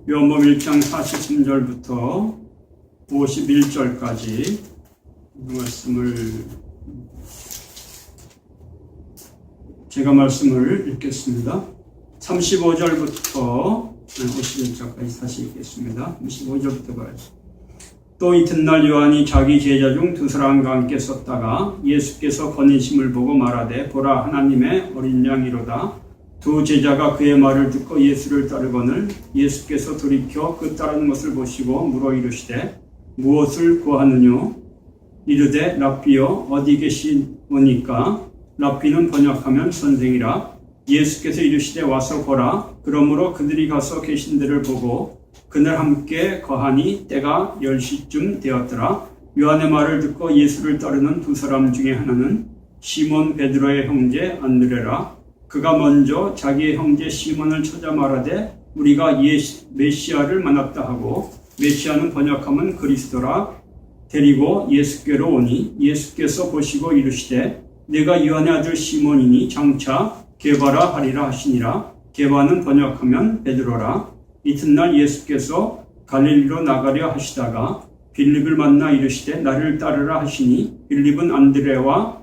요한복음 1장 43절부터 51절까지 제가 말씀을 읽겠습니다. 35절부터 51절까지 다시 읽겠습니다. 35절부터 봐요. 또 이튿날 요한이 자기 제자 중 두 사람과 함께 섰다가 예수께서 거니심을 보고 말하되 보라 하나님의 어린 양이로다. 두 제자가 그의 말을 듣고 예수를 따르거늘 예수께서 돌이켜 그 따르는 것을 보시고 물어 이르시되 무엇을 구하느뇨? 이르되 랍비여 어디 계시오니까? 랍비는 번역하면 선생이라. 예수께서 이르시되 와서 보라. 그러므로 그들이 가서 계신 데를 보고 그날 함께 거하니 때가 10시쯤 되었더라. 요한의 말을 듣고 예수를 따르는 두 사람 중에 하나는 시몬 베드로의 형제 안드레라. 그가 먼저 자기의 형제 시몬을 찾아 말하되 우리가 메시아를 만났다 하고, 메시아는 번역하면 그리스도라. 데리고 예수께로 오니 예수께서 보시고 이르시되 내가 요한의 아들 시몬이니 장차 게바라 하리라 하시니라. 게바는 번역하면 베드로라. 이튿날 예수께서 갈릴리로 나가려 하시다가 빌립을 만나 이르시되 나를 따르라 하시니 빌립은 안드레와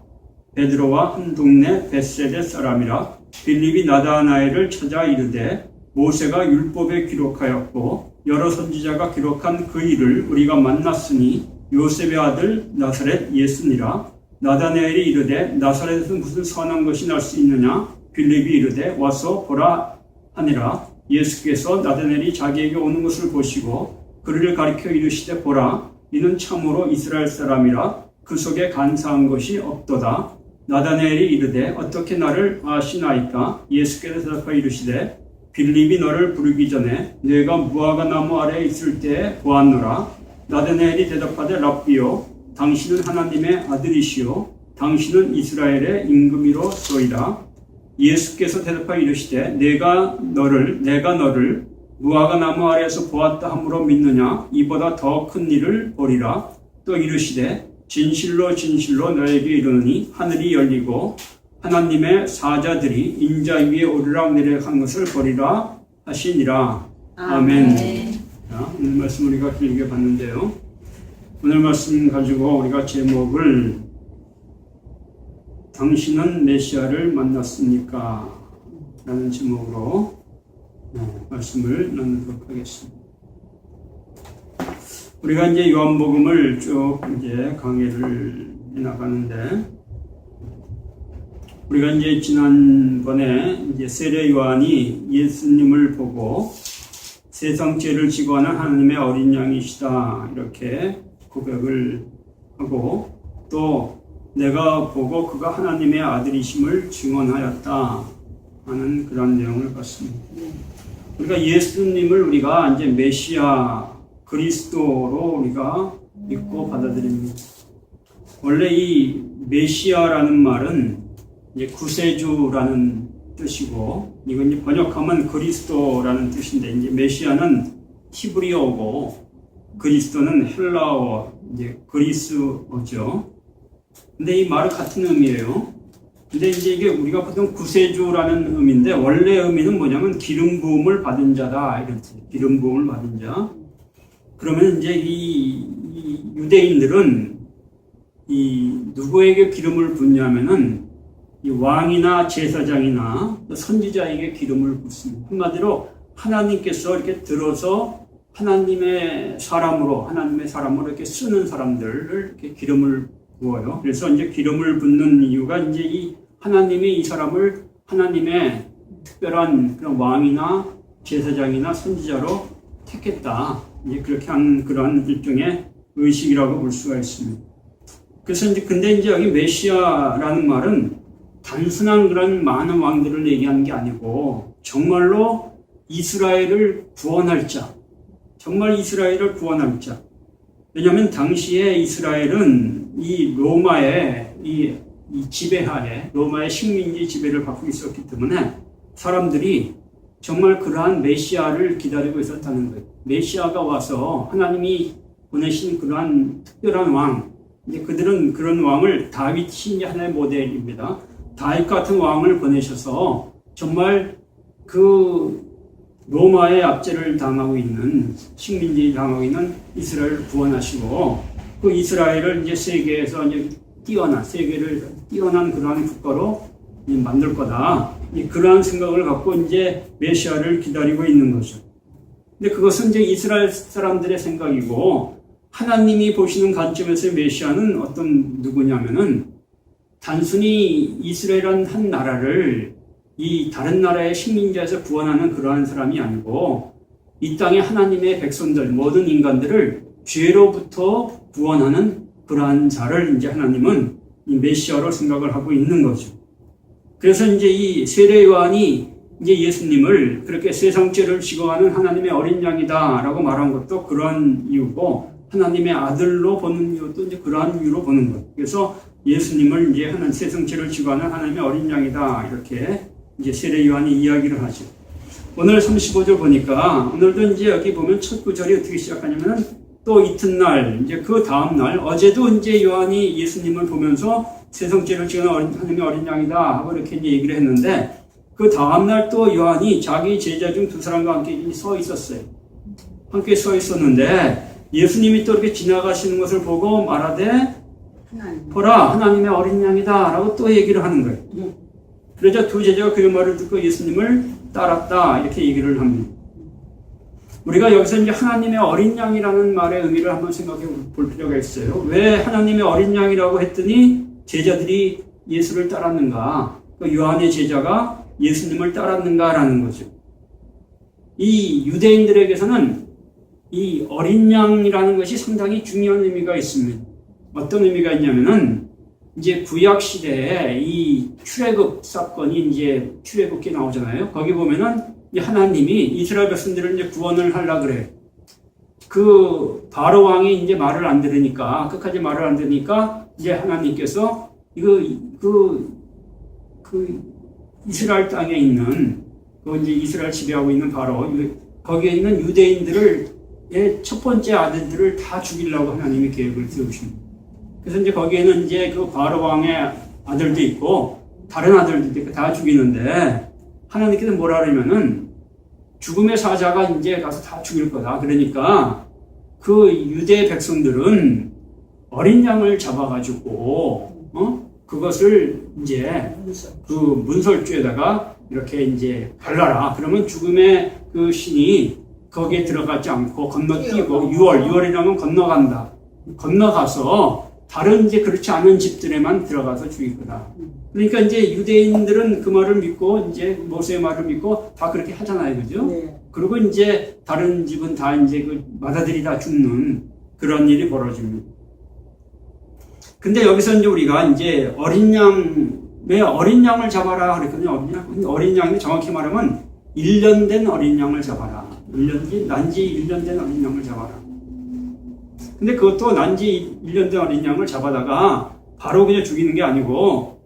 베드로와 한 동네 벳세데 사람이라. 빌립이 나다나엘을 찾아 이르되 모세가 율법에 기록하였고 여러 선지자가 기록한 그 일을 우리가 만났으니 요셉의 아들 나사렛 예수니라. 나다나엘이 이르되 나사렛에서 무슨 선한 것이 날 수 있느냐? 빌립이 이르되 와서 보라 하니라. 예수께서 나다나엘이 자기에게 오는 것을 보시고 그를 가리켜 이르시되 보라 이는 참으로 이스라엘 사람이라. 그 속에 간사한 것이 없도다. 나다나엘이 이르되 어떻게 나를 아시나이까? 예수께서 대답하여 이르시되 빌립이 너를 부르기 전에 내가 무화과 나무 아래에 있을 때에 보았노라. 나다나엘이 대답하되 랍비요 당신은 하나님의 아들이시요 당신은 이스라엘의 임금이로소이다. 예수께서 대답하여 이르시되 내가 너를 무화과 나무 아래에서 보았다 함으로 믿느냐? 이보다 더 큰 일을 보리라. 또 이르시되 진실로 진실로 너에게 이르노니 하늘이 열리고 하나님의 사자들이 인자 위에 오르락 내리락 것을 보리라 하시니라. 아멘. 자, 오늘 말씀 우리가 길게 봤는데요. 오늘 말씀 가지고 우리가 제목을 당신은 메시아를 만났습니까? 라는 제목으로 말씀을 나누도록 하겠습니다. 우리가 이제 요한복음을 쭉 이제 강의를 해나가는데, 우리가 이제 지난번에 이제 세례 요한이 예수님을 보고 세상 죄를 지고 하는 하나님의 어린 양이시다 이렇게 고백을 하고, 또 내가 보고 그가 하나님의 아들이심을 증언하였다 하는 그런 내용을 봤습니다. 우리가 예수님을 우리가 이제 메시아 그리스도로 우리가 믿고 받아들입니다. 원래 이 메시아라는 말은 이제 구세주라는 뜻이고, 이건 이제 번역하면 그리스도라는 뜻인데, 이제 메시아는 히브리어고 그리스도는 헬라어, 이제 그리스어죠. 근데 이 말은 같은 의미예요. 근데 이제 이게 우리가 보통 구세주라는 의미인데, 원래 의미는 뭐냐면 기름 부음을 받은 자다 이런 뜻. 기름 부음을 받은 자. 그러면 이제 이 유대인들은 이 누구에게 기름을 붓냐면은 이 왕이나 제사장이나 선지자에게 기름을 붓습니다. 한마디로 하나님께서 이렇게 들어서 하나님의 사람으로 이렇게 쓰는 사람들을 이렇게 기름을 부어요. 그래서 이제 기름을 붓는 이유가 이제 이 하나님이 이 사람을 하나님의 특별한 그런 왕이나 제사장이나 선지자로 택했다. 이제 그렇게 한 그런 일종의 의식이라고 볼 수가 있습니다. 그래서 이제 근데 이제 여기 메시아라는 말은 단순한 그런 많은 왕들을 얘기하는 게 아니고 정말로 이스라엘을 구원할 자, 정말 이스라엘을 구원할 자. 왜냐하면 당시에 이스라엘은 이 로마의 이 지배하에, 로마의 식민지 지배를 받고 있었기 때문에 사람들이 정말 그러한 메시아를 기다리고 있었다는 거예요. 메시아가 와서 하나님이 보내신 그러한 특별한 왕, 이제 그들은 그런 왕을, 다윗이 하나의 모델입니다. 다윗 같은 왕을 보내셔서 정말 그 로마의 압제를 당하고 있는 식민지 당하고 있는 이스라엘을 구원하시고 그 이스라엘을 이제 세계에서 이제 세계를 뛰어난 그러한 국가로 만들 거다. 그러한 생각을 갖고 이제 메시아를 기다리고 있는 거죠. 근데 그것은 이제 이스라엘 사람들의 생각이고 하나님이 보시는 관점에서의 메시아는 어떤 누구냐면은 단순히 이스라엘이라는 한 나라를 이 다른 나라의 식민지에서 구원하는 그러한 사람이 아니고 이 땅의 하나님의 백성들 모든 인간들을 죄로부터 구원하는 그러한 자를 이제 하나님은 이 메시아로 생각을 하고 있는 거죠. 그래서 이제 이 세례 요한이 이제 예수님을 그렇게 세상 죄를 지고 가는 하나님의 어린 양이다라고 말한 것도 그런 이유고 하나님의 아들로 보는 이유도 이제 그러한 이유로 보는 거예요. 그래서 예수님을 이제 세상 죄를 지고 가는 하나님의 어린 양이다 이렇게 이제 세례 요한이 이야기를 하죠. 오늘 35절 보니까 오늘도 이제 여기 보면 첫 구절이 어떻게 시작하냐면은 또 이튿날 이제 그 다음 날 어제도 이제 요한이 예수님을 보면서 세상 죄를 지고 가는 하나님의 어린 양이다 하고 이렇게 이제 얘기를 했는데 그 다음날 또 요한이 자기 제자 중 두 사람과 함께 서 있었어요. 함께 서 있었는데 예수님이 또 이렇게 지나가시는 것을 보고 말하되 보라 하나님의 어린 양이다 라고 또 얘기를 하는 거예요. 그러자 두 제자가 그 말을 듣고 예수님을 따랐다 이렇게 얘기를 합니다. 우리가 여기서 이제 하나님의 어린 양이라는 말의 의미를 한번 생각해 볼 필요가 있어요. 왜 하나님의 어린 양이라고 했더니 제자들이 예수를 따랐는가? 요한의 제자가 예수님을 따랐는가라는 거죠. 이 유대인들에게서는 이 어린 양이라는 것이 상당히 중요한 의미가 있습니다. 어떤 의미가 있냐면은 이제 구약 시대에 이 출애굽 사건이 이제 출애굽기 나오잖아요. 거기 보면은 하나님이 이스라엘 백성들을 이제 구원을 하려 그래. 그 바로 왕이 이제 말을 안 들으니까 끝까지 말을 안 들으니까 이제 하나님께서 그 이스라엘 땅에 있는 그 이제 이스라엘 지배하고 있는 바로 거기에 있는 유대인들의 첫 번째 아들들을 다 죽이려고 하나님이 계획을 세우십니다. 그래서 이제 거기에는 이제 그 바로 왕의 아들도 있고 다른 아들들도 있고 다 죽이는데 하나님께서 뭐라 그러면은 죽음의 사자가 이제 가서 다 죽일 거다. 그러니까 그 유대 백성들은 어린 양을 잡아가지고 그것을 이제 그 문설주에다가 이렇게 이제 발라라. 그러면 죽음의 그 신이 거기에 들어가지 않고 건너뛰고 6월이라면 건너간다. 건너가서 다른 이제 그렇지 않은 집들에만 들어가서 죽일 거다. 그러니까 이제 유대인들은 그 말을 믿고 이제 모세의 말을 믿고 다 그렇게 하잖아요, 그죠? 네. 그리고 이제 다른 집은 다 이제 그 맏아들이 다 죽는 그런 일이 벌어집니다. 근데 여기서 이제 우리가 이제 왜 어린 양을 잡아라 그랬거든요. 어린 양이 정확히 말하면 1년 된 어린 양을 잡아라. 난지 1년 된 어린 양을 잡아라. 근데 그것도 난지 1년 된 어린 양을 잡아다가 바로 그냥 죽이는 게 아니고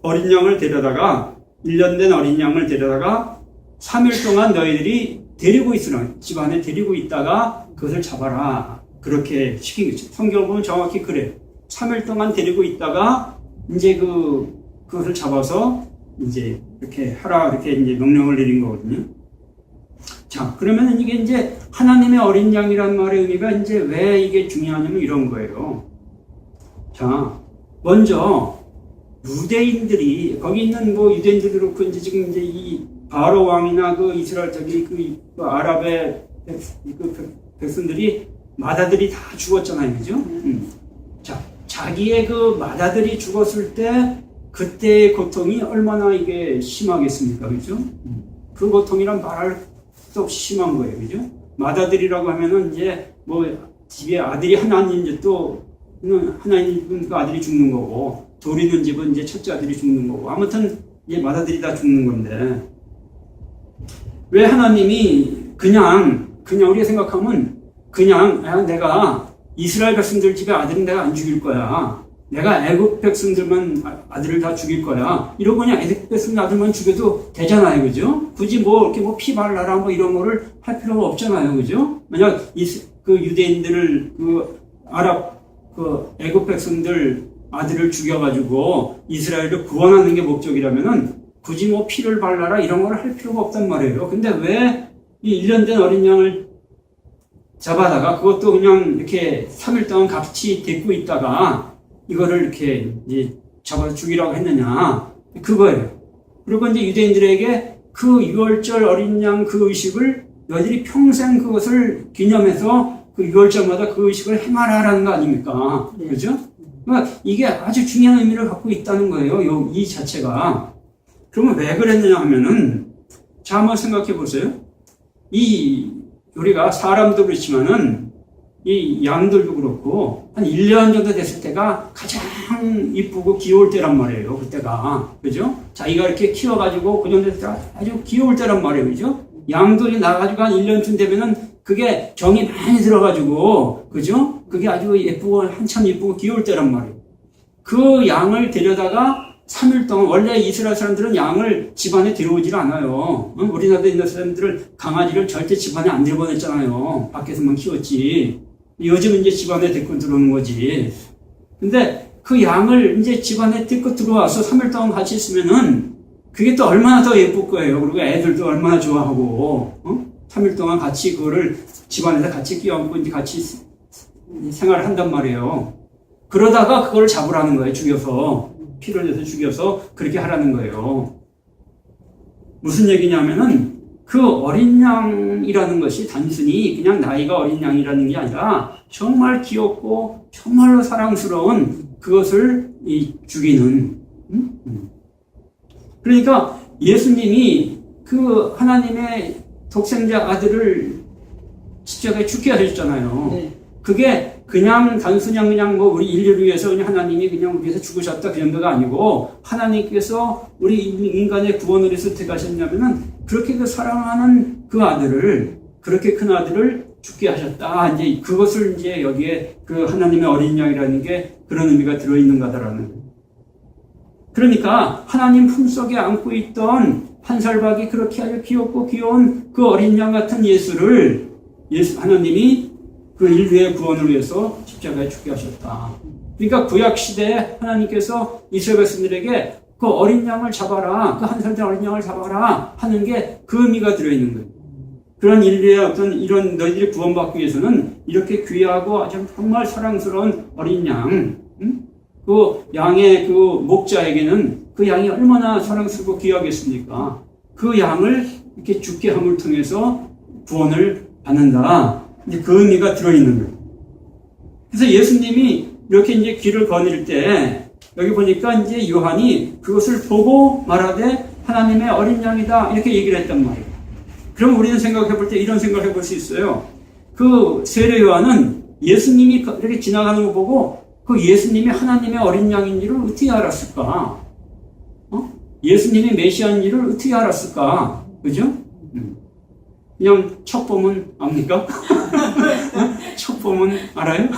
어린 양을 데려다가 1년 된 어린 양을 데려다가 3일 동안 너희들이 데리고 있으라. 집안에 데리고 있다가 그것을 잡아라. 그렇게 시킨 거죠. 성경을 보면 정확히 그래요. 3일 동안 데리고 있다가 이제 그것을 잡아서 이제 이렇게 하라 이렇게 이제 명령을 내린 거거든요. 자, 그러면 이게 이제 하나님의 어린 양이라는 말의 의미가 이제 왜 이게 중요하냐면 이런 거예요. 자, 먼저 유대인들이 거기 있는 뭐 유대인들도 그렇고 이제 지금 이제 이 바로 왕이나 그 이스라엘 그 아랍의 백성들이 맏아들이 다 죽었잖아요, 그죠? 자, 자기의 그 맏아들이 죽었을 때 그때의 고통이 얼마나 이게 심하겠습니까, 그죠? 그 고통이란 말할 수 없이 심한 거예요, 그죠? 맏아들이라고 하면은 이제 뭐 집에 아들이 하나 있는 이제 또 하나 있는 그 아들이 죽는 거고, 둘 있는 집은 이제 첫째 아들이 죽는 거고, 아무튼 이제 맏아들이 다 죽는 건데, 왜 하나님이 그냥 우리가 생각하면 그냥 내가 이스라엘 백성들 집에 아들은 내가 안 죽일 거야. 내가 애굽 백성들만 아들을 다 죽일 거야. 이러고 그냥 애굽 백성 아들만 죽여도 되잖아요, 그죠? 굳이 뭐 이렇게 뭐 피 발라라 뭐 이런 거를 할 필요가 없잖아요, 그죠? 만약 그 유대인들을 그 아랍 그 애굽 백성들 아들을 죽여가지고 이스라엘을 구원하는 게 목적이라면은 굳이 뭐 피를 발라라 이런 걸 할 필요가 없단 말이에요. 근데 왜 이 1년 된 어린 양을 잡아다가 그것도 그냥 이렇게 3일 동안 같이 데리고 있다가 이거를 이렇게 이제 잡아 죽이라고 했느냐. 그거예요. 그리고 이제 유대인들에게 그 유월절 어린 양 그 의식을 너희들이 평생 그것을 기념해서 그 유월절마다 그 의식을 행하라라는 거 아닙니까? 네. 그죠? 그러니까 이게 아주 중요한 의미를 갖고 있다는 거예요. 이 자체가. 그러면 왜 그랬느냐 하면은, 자, 한번 생각해 보세요. 우리가 사람도 그렇지만은, 이 양들도 그렇고, 한 1년 정도 됐을 때가 가장 이쁘고 귀여울 때란 말이에요. 그때가. 그죠? 자기가 이렇게 키워가지고, 그 정도 됐을 때 아주 귀여울 때란 말이에요. 그죠? 양들이 나가지고 한 1년쯤 되면은, 그게 정이 많이 들어가지고, 그죠? 그게 아주 예쁘고, 한참 예쁘고 귀여울 때란 말이에요. 그 양을 데려다가 3일 동안, 원래 이스라엘 사람들은 양을 집안에 들여오질 않아요. 우리나라에 있는 사람들은 강아지를 절대 집안에 안 들여보냈잖아요. 밖에서만 키웠지. 요즘은 이제 집안에 데리고 들어오는 거지. 근데 그 양을 이제 집안에 데리고 들어와서 3일 동안 같이 있으면은 그게 또 얼마나 더 예쁠 거예요. 그리고 애들도 얼마나 좋아하고, 3일 동안 같이 그거를 집안에서 같이 끼워안고 이제 같이 생활을 한단 말이에요. 그러다가 그걸 잡으라는 거예요. 죽여서. 피를 내서 죽여서 그렇게 하라는 거예요. 무슨 얘기냐면은 그 어린 양이라는 것이 단순히 그냥 나이가 어린 양이라는 게 아니라 정말 귀엽고 정말로 사랑스러운 그것을 죽이는. 그러니까 예수님이 그 하나님의 독생자 아들을 십자가에 죽게 하셨잖아요. 네. 그게 그냥 단순히 그냥 뭐 우리 인류를 위해서 그냥 하나님이 그냥 우리 위해서 죽으셨다 그 정도가 아니고, 하나님께서 우리 인간의 구원을 위해서 어떻게 하셨냐면은 그렇게 그 사랑하는 그 아들을, 그렇게 큰 아들을 죽게 하셨다. 이제 그것을 이제 여기에 그 하나님의 어린 양이라는 게 그런 의미가 들어있는 거다라는. 그러니까 하나님 품속에 안고 있던 한 살박이 그렇게 아주 귀엽고 귀여운 그 어린 양 같은 예수를 하나님이 그 인류의 구원을 위해서 십자가에 죽게 하셨다. 그러니까 구약 시대에 하나님께서 이스라엘 백성들에게 그 어린 양을 잡아라, 그 한 살 된 어린 양을 잡아라 하는 게 그 의미가 들어있는 거예요. 그런 인류의 어떤 이런 너희들이 구원받기 위해서는 이렇게 귀하고 아주 정말 사랑스러운 어린 양, 그 양의 그 목자에게는 그 양이 얼마나 사랑스럽고 귀하겠습니까? 그 양을 이렇게 죽게 함을 통해서 구원을 받는다. 이제 그 의미가 들어있는 거예요. 그래서 예수님이 이렇게 이제 귀를 거닐 때, 여기 보니까 이제 요한이 그것을 보고 말하되 하나님의 어린 양이다. 이렇게 얘기를 했단 말이에요. 그럼 우리는 생각해 볼 때 이런 생각을 해볼 수 있어요. 그 세례 요한은 예수님이 이렇게 지나가는 거 보고 그 예수님이 하나님의 어린 양인지를 어떻게 알았을까? 예수님이 메시아인지를 어떻게 알았을까? 그죠? 그냥 첫 보면 압니까? 첫 보면 알아요?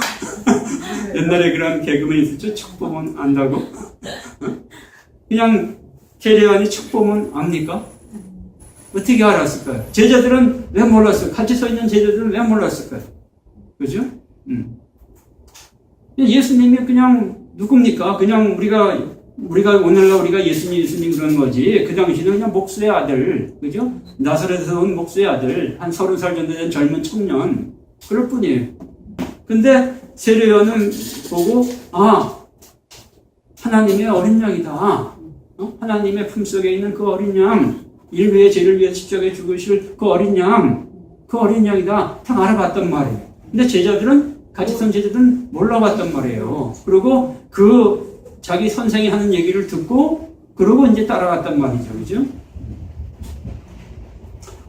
옛날에 그런 개그맨 있었죠? 첫 보면 안다고? 그냥 세례요한이 첫 보면 압니까? 어떻게 알았을까요? 제자들은 왜 몰랐을까요? 같이 서 있는 제자들은 왜 몰랐을까요? 그죠? 예수님이 그냥 누굽니까? 그냥 우리가 오늘날 우리가 예수님 그러는 거지. 그 당시는 그냥 목수의 아들, 그죠? 나사렛에서 온 목수의 아들, 한 30살 정도 된 젊은 청년, 그럴 뿐이에요. 근데 세례요한은 보고, 하나님의 어린 양이다. 하나님의 품속에 있는 그 어린 양, 인류의 죄를 위해 십자가에 죽으실 그 어린 양이다. 다 알아봤단 말이에요. 근데 제자들은, 같이 선 제자들은 몰라봤단 말이에요. 그리고 자기 선생이 하는 얘기를 듣고, 그러고 이제 따라갔단 말이죠. 그죠?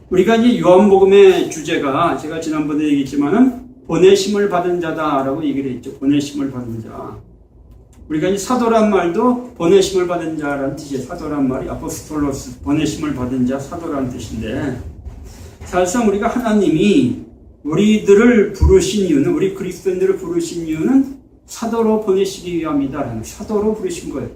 우리가 이제 요한복음의 주제가 제가 지난번에 얘기했지만은 보내심을 받은 자다라고 얘기를 했죠. 보내심을 받은 자. 우리가 이제 사도란 말도 보내심을 받은 자라는 뜻이에요. 사도란 말이 아포스톨로스, 보내심을 받은 자, 사도라는 뜻인데, 사실상 우리가 하나님이 우리들을 부르신 이유는, 우리 그리스도인들을 부르신 이유는 사도로 보내시기 위함이다라는, 사도로 부르신 거예요.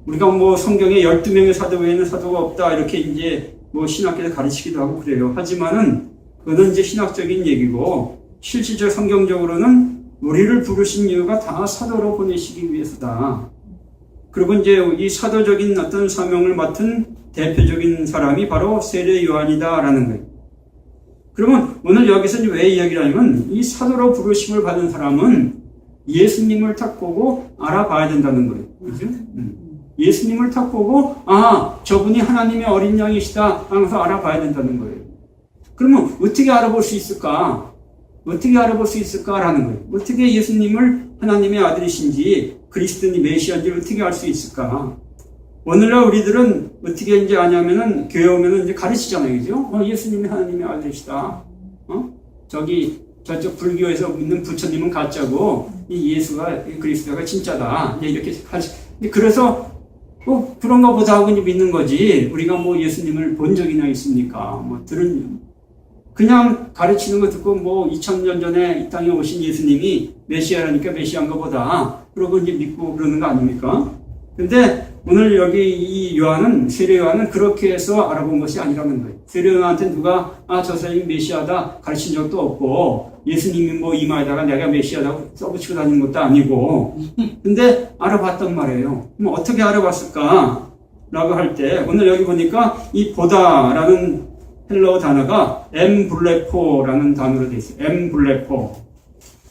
우리가 뭐 성경에 12명의 사도 외에는 사도가 없다 이렇게 이제 뭐 신학계에서 가르치기도 하고 그래요. 하지만은 그건 이제 신학적인 얘기고, 실질적 성경적으로는 우리를 부르신 이유가 다 사도로 보내시기 위해서다. 그리고 이제 이 사도적인 어떤 사명을 맡은 대표적인 사람이 바로 세례 요한이다라는 거예요. 그러면 오늘 여기서 이제 왜 이야기를 하냐면 이 사도로 부르심을 받은 사람은 예수님을 딱 보고 알아봐야 된다는 거예요. 그죠? 예수님을 딱 보고 저분이 하나님의 어린 양이시다 하면서 알아봐야 된다는 거예요. 그러면 어떻게 알아볼 수 있을까? 어떻게 알아볼 수 있을까라는 거예요. 어떻게 예수님을 하나님의 아들이신지 그리스도니 메시아인지 어떻게 알 수 있을까? 오늘날 우리들은 어떻게 이제 아냐면은 교회 오면은 이제 가르치잖아요, 그죠? 예수님이 하나님의 아들이시다. 저쪽 불교에서 믿는 부처님은 가짜고 이 예수가 그리스도가 진짜다. 이제 이렇게 그래서 그런 거 보다 하고 이제 믿는 거지. 우리가 뭐 예수님을 본 적이나 있습니까? 그냥 가르치는 거 듣고 2000년 전에 이 땅에 오신 예수님이 메시아라니까 메시아인 거보다 그러고 이제 믿고 그러는 거 아닙니까? 근데 오늘 여기 이 요한은, 세례 요한은 그렇게 해서 알아본 것이 아니라는 거예요. 세례 요한한테 누가, 저 사람이 메시아다 가르친 적도 없고, 예수님이 이마에다가 내가 메시아다고 써붙이고 다니는 것도 아니고, 근데 알아봤단 말이에요. 그럼 어떻게 알아봤을까? 라고 할 때, 오늘 여기 보니까 이 보다라는 헬러 단어가 엠블레포라는 단어로 되어 있어요.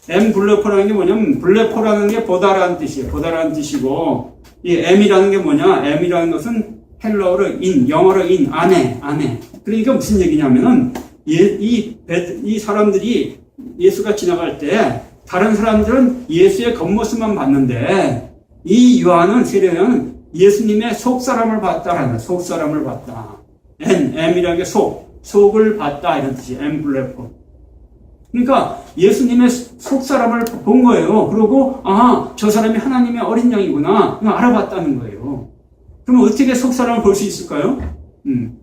엠블레포라는 게 뭐냐면, 블레포라는 게 보다라는 뜻이에요. 보다라는 뜻이고, 이 M이라는 게 뭐냐? M이라는 것은 헬러어로 영어로 안에. 그러니까 무슨 얘기냐면은, 이 사람들이 예수가 지나갈 때, 다른 사람들은 예수의 겉모습만 봤는데, 이 요한은, 세례요한은 예수님의 속사람을 봤다라는, 속사람을 봤다. M이라는 게 속을 봤다, 이런 뜻이에요. 엠블레포. 그러니까 예수님의 속사람을 본 거예요. 그러고 저 사람이 하나님의 어린 양이구나 알아봤다는 거예요. 그럼 어떻게 속사람을 볼 수 있을까요?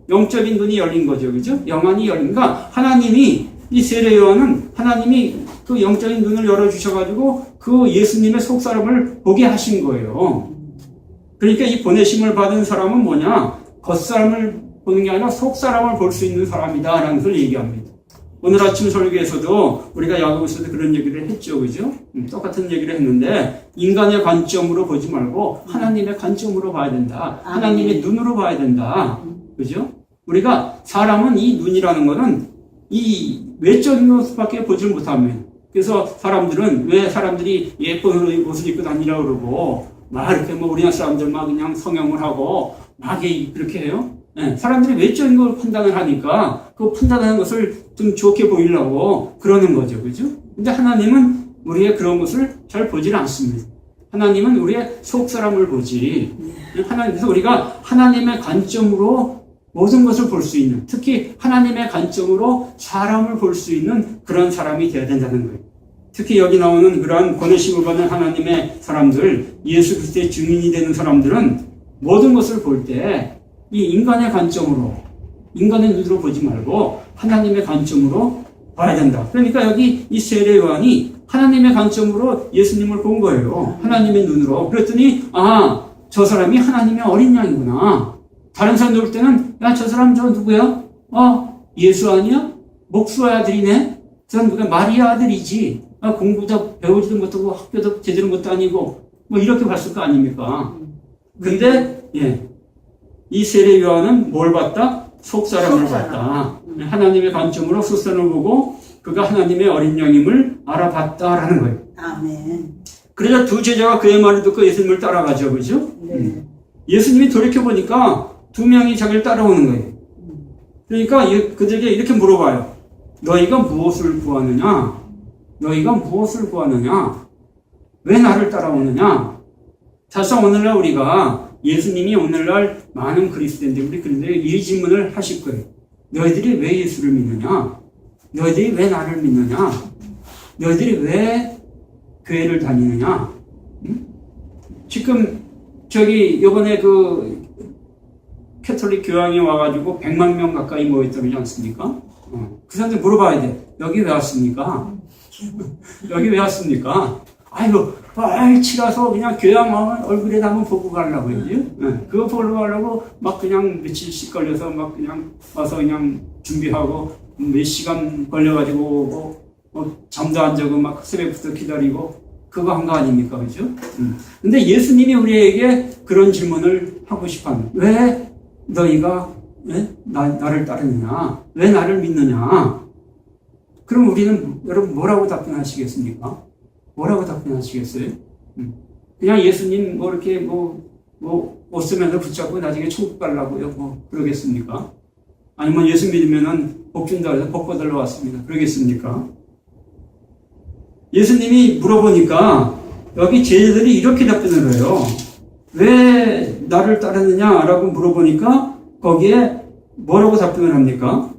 영적인 눈이 열린 거죠. 그죠? 영안이 열린가? 하나님이 이 세례 요한은 하나님이 그 영적인 눈을 열어주셔가지고 그 예수님의 속사람을 보게 하신 거예요. 그러니까 이 보내심을 받은 사람은 뭐냐? 겉사람을 보는 게 아니라 속사람을 볼 수 있는 사람이다 라는 걸 얘기합니다. 오늘 아침 설교에서도 우리가 야고보서도 그런 얘기를 했죠. 그죠? 똑같은 얘기를 했는데 인간의 관점으로 보지 말고 하나님의 관점으로 봐야 된다. 하나님의 눈으로 봐야 된다. 그죠? 우리가 사람은 이 눈이라는 거는 이 외적인 것밖에 보지 못하면 그래서 사람들은 왜 사람들이 예쁜 옷을 입고 다니라고 그러고 막 이렇게 우리나라 사람들 막 그냥 성형을 하고 막 그렇게 해요? 네, 사람들이 외적인 걸 판단을 하니까 그 판단하는 것을 좀 좋게 보이려고 그러는 거죠. 그죠? 근데 하나님은 우리의 그런 것을 잘 보질 않습니다. 하나님은 우리의 속사람을 보지. 그래서 우리가 하나님의 관점으로 모든 것을 볼 수 있는, 특히 하나님의 관점으로 사람을 볼 수 있는 그런 사람이 되어야 된다는 거예요. 특히 여기 나오는 그러한 권위심을 받는 하나님의 사람들, 예수 그리스도의 증인이 되는 사람들은 모든 것을 볼 때 이 인간의 관점으로, 인간의 눈으로 보지 말고 하나님의 관점으로 봐야 된다. 그러니까 여기 이 세례 요한이 하나님의 관점으로 예수님을 본 거예요. 하나님의 눈으로. 그랬더니 저 사람이 하나님의 어린 양이구나. 다른 사람들 볼 때는 저 사람 저 누구야? 예수 아니야? 목수의 아들이네? 저 사람 누구야? 마리아 아들이지. 공부도 배우지도 못하고 학교도 제대로 것도 아니고 이렇게 봤을 거 아닙니까? 근데 이 세례 요한은 뭘 봤다? 속사람을 봤다. 하나님의 관점으로 속사람을 보고 그가 하나님의 어린 양임을 알아봤다라는 거예요. 아멘. 그래서 두 제자가 그의 말을 듣고 예수님을 따라가죠. 그죠? 네. 예수님이 돌이켜보니까 두 명이 자기를 따라오는 거예요. 그러니까 그들에게 이렇게 물어봐요. 너희가 무엇을 구하느냐? 너희가 무엇을 구하느냐? 왜 나를 따라오느냐? 사실 오늘날 우리가 예수님이 오늘날 많은 그리스도인들, 우리 그리스도인들에게 이 질문을 하실 거예요. 너희들이 왜 예수를 믿느냐? 너희들이 왜 나를 믿느냐? 너희들이 왜 교회를 다니느냐? 지금 이번에 캐톨릭 교황이 와가지고 100만 명 가까이 모였다지 않습니까? 그 사람들 물어봐야 돼. 여기 왜 왔습니까? 여기 왜 왔습니까? 빨리 가서 그냥 교황 얼굴에다 한번 보고 가려고 그러지. 그거 보러 가려고 막 그냥 며칠씩 걸려서 막 그냥 와서 그냥 준비하고 몇 시간 걸려가지고 잠도 안 자고 막 새벽부터 기다리고 그거 한 거 아닙니까? 그죠? 근데 예수님이 우리에게 그런 질문을 하고 싶어 합니다. 왜 너희가 나를 따르느냐? 왜 나를 믿느냐? 그럼 우리는 여러분 뭐라고 답변하시겠습니까? 뭐라고 답변하시겠어요? 그냥 예수님 뭐 이렇게 옷 쓰면서 붙잡고 나중에 천국 가려고요? 뭐 그러겠습니까? 아니면 예수 믿으면은 복 준다 해서 복 받으러 왔습니다. 그러겠습니까? 예수님이 물어보니까 여기 제자들이 이렇게 답변을 해요. 왜 나를 따르느냐라고 물어보니까 거기에 뭐라고 답변을 합니까?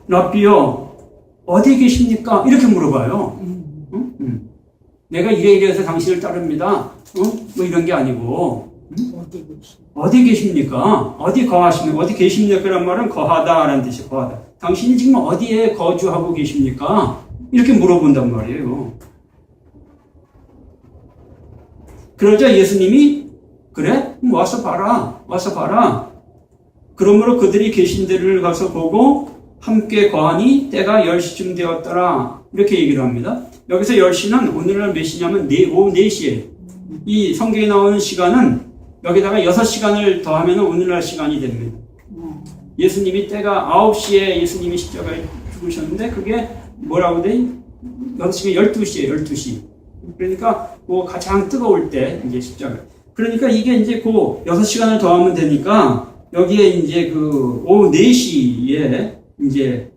랍비요, 어디 계십니까? 이렇게 물어봐요. 내가 이래서 당신을 따릅니다. 뭐 이런 게 아니고 어디 계십니까? 어디 거하십니까? 어디 계십니까? 그런 말은 거하다라는 뜻이에요. 거하다. 당신이 지금 어디에 거주하고 계십니까? 이렇게 물어본단 말이에요. 그러자 예수님이 그래? 와서 봐라. 와서 봐라. 그러므로 그들이 계신 데를 가서 보고 함께 거하니 때가 10시쯤 되었더라. 이렇게 얘기를 합니다. 여기서 10시는 오늘날 몇 시냐면 오후 4시에 이 성경에 나오는 시간은 여기다가 6시간을 더하면 오늘날 시간이 됩니다. 예수님이 때가 9시에 예수님이 십자가에 죽으셨는데 그게 뭐라고 돼? 6시가 12시에 12시. 그러니까 뭐 가장 뜨거울 때 이제 십자가. 그러니까 이게 이제 그 6시간을 더하면 되니까 여기에 이제 그 오후 4시에 이제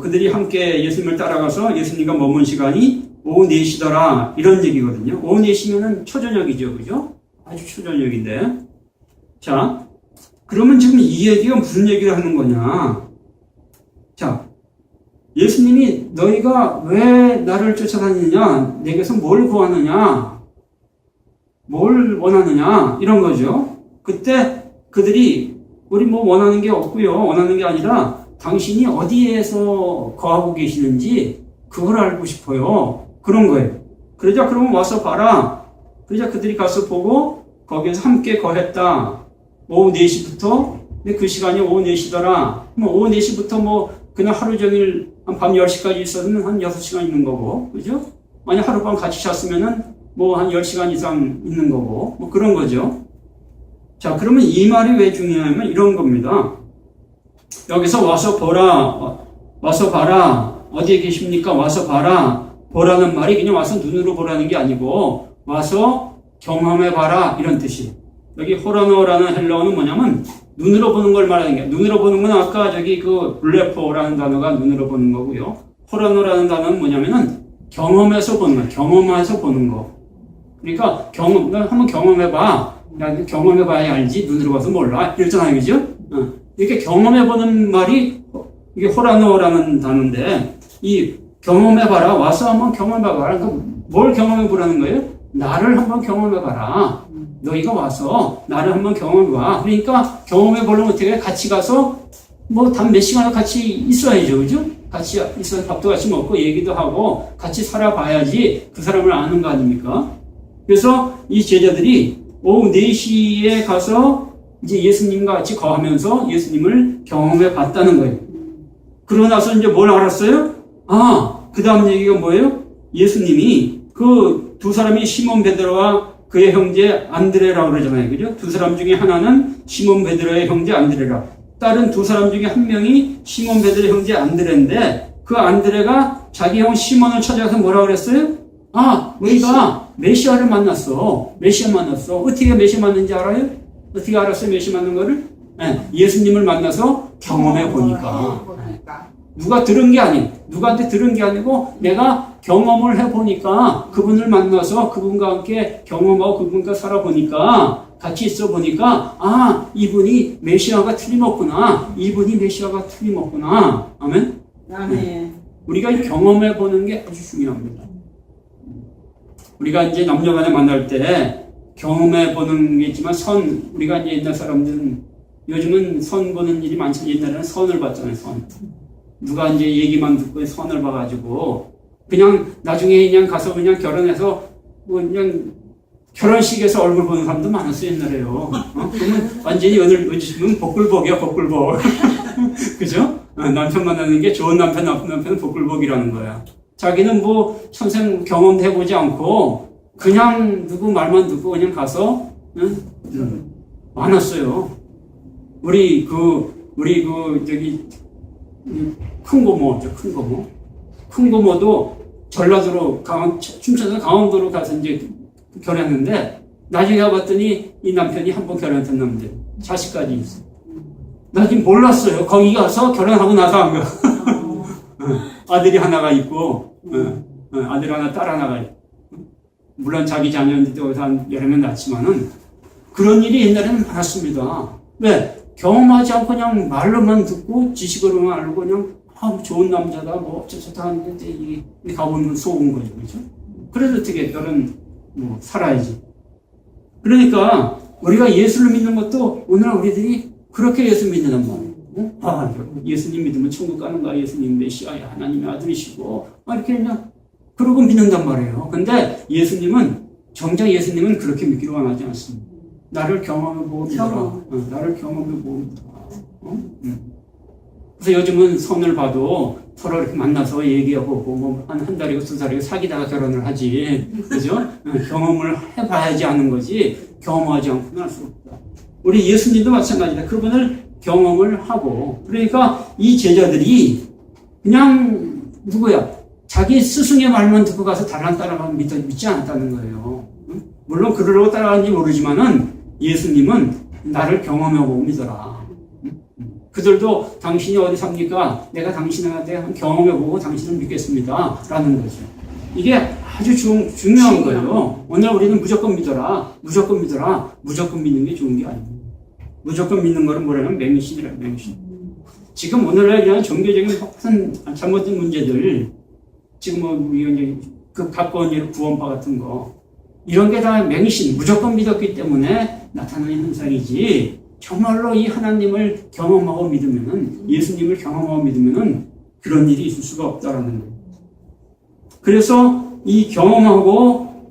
그들이 함께 예수님을 따라가서 예수님과 머문 시간이 오후 4시더라 이런 얘기거든요. 오후 4시면은 초저녁이죠. 그죠? 아주 초저녁인데. 자, 그러면 지금 이 얘기가 무슨 얘기를 하는 거냐? 자, 예수님이 너희가 왜 나를 쫓아다니느냐? 내게서 뭘 구하느냐? 뭘 원하느냐? 이런 거죠. 그때 그들이 우리 뭐 원하는 게 없고요. 원하는 게 아니라 당신이 어디에서 거하고 계시는지 그걸 알고 싶어요. 그런 거예요. 그러자 그러면 와서 봐라. 그러자 그들이 가서 보고 거기에서 함께 거했다. 오후 4시부터 근데 그 시간이 오후 4시더라. 뭐 오후 4시부터 뭐 그냥 하루 종일 밤 10시까지 있었으면 한 6시간 있는 거고. 그죠? 만약 하룻밤 같이 잤으면은 뭐 한 10시간 이상 있는 거고. 뭐 그런 거죠. 자, 그러면 이 말이 왜 중요하냐면 이런 겁니다. 여기서 와서 보라, 와서 봐라, 어디에 계십니까? 와서 봐라. 보라는 말이 그냥 와서 눈으로 보라는 게 아니고 와서 경험해 봐라 이런 뜻이에요. 여기 호라노라는 헬라어는 뭐냐면 눈으로 보는 걸 말하는 게 눈으로 보는 건 아까 저기 그 블레포라는 단어가 눈으로 보는 거고요. 호라노라는 단어는 뭐냐면은 경험해서 보는 거, 경험해서 보는 거. 그러니까 한번 경험해봐. 경험해봐야 알지 눈으로 봐서 몰라. 이랬잖아요, 그죠? 이렇게 경험해보는 말이 이게 호라노라는 단어인데 이 경험해봐라. 와서 한번 경험해봐라. 그러니까 뭘 경험해보라는 거예요? 나를 한번 경험해봐라. 너희가 와서 나를 한번 경험해봐. 그러니까 경험해보려면 어떻게 해? 같이 가서 뭐 단 몇 시간을 같이 있어야죠. 그죠? 같이 있어서 밥도 같이 먹고 얘기도 하고 같이 살아봐야지 그 사람을 아는 거 아닙니까? 그래서 이 제자들이 오후 4시에 가서 이제 예수님과 같이 거하면서 예수님을 경험해 봤다는 거예요. 그러고 나서 이제 뭘 알았어요? 그 다음 얘기가 뭐예요? 예수님이 그 두 사람이 시몬 베드로와 그의 형제 안드레라고 그러잖아요. 그죠? 두 사람 중에 하나는 시몬 베드로의 형제 안드레라. 다른 두 사람 중에 한 명이 시몬 베드로의 형제 안드레인데 그 안드레가 자기 형 시몬을 찾아가서 뭐라고 그랬어요? 우리가 메시아를 만났어. 메시아 만났어. 어떻게 메시아 만났는지 알아요? 어떻게 알았어요? 메시아 만난 거를? 예수님을 만나서 경험해 보니까. 누가 들은 게 누구한테 들은 게 아니고 내가 경험을 해보니까 그분을 만나서 그분과 함께 경험하고 그분과 살아보니까 같이 있어 보니까 이분이 메시아가 틀림없구나. 이분이 메시아가 틀림없구나. 아멘? 아멘. 우리가 경험해 보는 게 아주 중요합니다. 우리가 이제 남녀간에 만날 때 경험해 보는 게 있지만 우리가 이제 옛날 사람들은 요즘은 선 보는 일이 많지. 옛날에는 선을 봤잖아요. 선. 누가 이제 얘기만 듣고 선을 봐가지고 그냥 나중에 그냥 가서 그냥 결혼해서 뭐 그냥 결혼식에서 얼굴 보는 사람도 많았어요. 옛날에요. 그러면 완전히 요즘은 복불복이야. 복불복. 그죠? 남편 만나는 게 좋은 남편, 나쁜 남편은 복불복이라는 거야. 자기는 뭐 평생 경험도 해보지 않고 그냥 누구 말만 듣고 그냥 가서 많았어요. 우리 저기 큰 고모죠, 큰 고모. 큰 고모도 전라도로 춘천에서 강원도로 가서 이제 결혼했는데 나중에 가봤더니 이 남편이 한 번 결혼했던 남자, 자식까지 있어. 나 지금 몰랐어요. 거기 가서 결혼하고 나서 안 가. 아들이 하나가 있고, 아들 하나, 딸 하나가 있고. 물론 자기 자녀인데도 한 여러 명 낳지만은 그런 일이 옛날에는 많았습니다. 왜? 경험하지 않고 그냥 말로만 듣고 지식으로만 알고 그냥 좋은 남자다, 뭐 어쩌다 하는데 이게 가보면 속은 거죠, 그렇죠? 그래서 어떻게 결혼 살아야지. 그러니까 우리가 예수를 믿는 것도 오늘날 우리들이 그렇게 예수 믿는단 말이에요. 예수님 믿으면 천국 가는 거야. 예수님 메시아야, 하나님의 아들이시고 이렇게 그냥 그러고 믿는단 말이에요. 근데 정작 예수님은 그렇게 믿기로 원하지 않습니다. 나를 경험해보고 믿어라. 나를 경험해보고 믿어라. 그래서 요즘은 선을 봐도 서로 이렇게 만나서 얘기해보고 한 달이고 두 달이고 사귀다가 결혼을 하지. 그죠? 경험을 해봐야지 하는 거지. 경험하지 않고는 할 수 없다. 우리 예수님도 마찬가지다. 그분을 경험을 하고. 그러니까 이 제자들이 그냥 자기 스승의 말만 듣고 가서 다른 따라가면 믿지 않았다는 거예요. 물론 그러려고 따라가는지 모르지만은 예수님은 나를 경험해보고 믿어라. 그들도 당신이 어디 삽니까? 내가 당신한테 경험해보고 당신을 믿겠습니다. 라는 거죠. 이게 아주 중요한 거예요. 오늘 우리는 무조건 믿어라. 무조건 믿어라. 무조건 믿는 게 좋은 게 아닙니다. 무조건 믿는 거는 뭐냐면 맹신이라는 맹신. 지금 오늘날 이런 종교적인 잘못된 문제들, 지금 그 가까운 일 구원파 같은 거, 이런 게 다 맹신, 무조건 믿었기 때문에 나타나는 현상이지, 정말로 이 하나님을 경험하고 믿으면은, 예수님을 경험하고 믿으면은 그런 일이 있을 수가 없다라는 거예요. 그래서 이 경험하고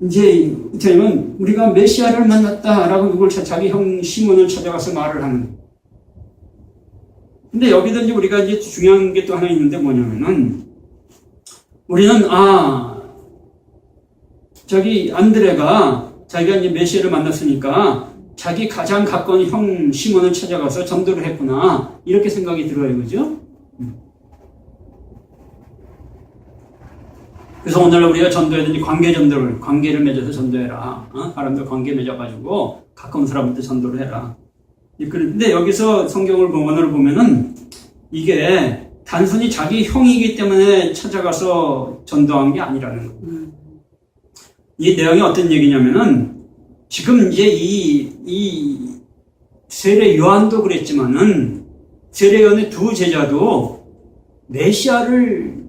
이제 이를테면 우리가 메시아를 만났다라고 누굴 자기 형 시몬을 찾아가서 말을 하는 거예요. 근데 여기도 이제 우리가 이제 중요한 게 또 하나 있는데 뭐냐면은 우리는 저기 안드레가 자기가 이제 메시아를 만났으니까 자기 가장 가까운 형 시몬을 찾아가서 전도를 했구나 이렇게 생각이 들어요, 그죠? 그래서 오늘 우리가 전도해야되니 관계를 맺어서 전도해라. 사람들 관계 맺어가지고 가까운 사람한테 전도를 해라. 그런데 여기서 성경을 원어를 보면은 이게 단순히 자기 형이기 때문에 찾아가서 전도한 게 아니라는 거예요. 이 내용이 어떤 얘기냐면은 지금 이제 이 세례 요한도 그랬지만은 세례 요한의 두 제자도 메시아를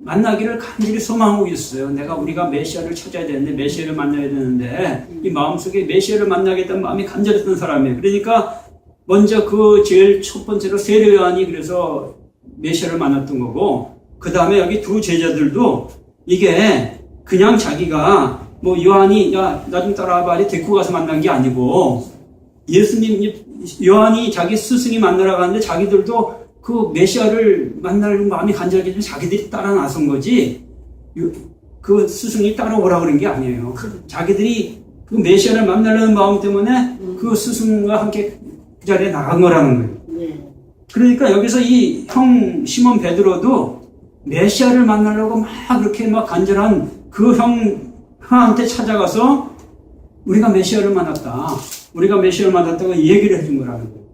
만나기를 간절히 소망하고 있어요. 우리가 메시아를 찾아야 되는데, 메시아를 만나야 되는데, 이 마음속에 메시아를 만나겠다는 마음이 간절했던 사람이에요. 그러니까, 먼저 제일 첫 번째로 세례 요한이 그래서 메시아를 만났던 거고, 그 다음에 여기 두 제자들도 이게 그냥 자기가 요한이, 야, 나 좀 따라와봐. 데리고 가서 만난 게 아니고, 요한이 자기 스승이 만나러 가는데 자기들도 그 메시아를 만날 마음이 간절하기 때문에 자기들이 따라 나선 거지, 그 스승이 따라오라고 그런 게 아니에요. 자기들이 그 메시아를 만나려는 마음 때문에 그 스승과 함께 그 자리에 나간 거라는 거예요. 그러니까 여기서 이 형 시몬 베드로도 메시아를 만나려고 막 그렇게 막 간절한 그 형한테 찾아가서 우리가 메시아를 만났다고 얘기를 해준 거라는 거예요.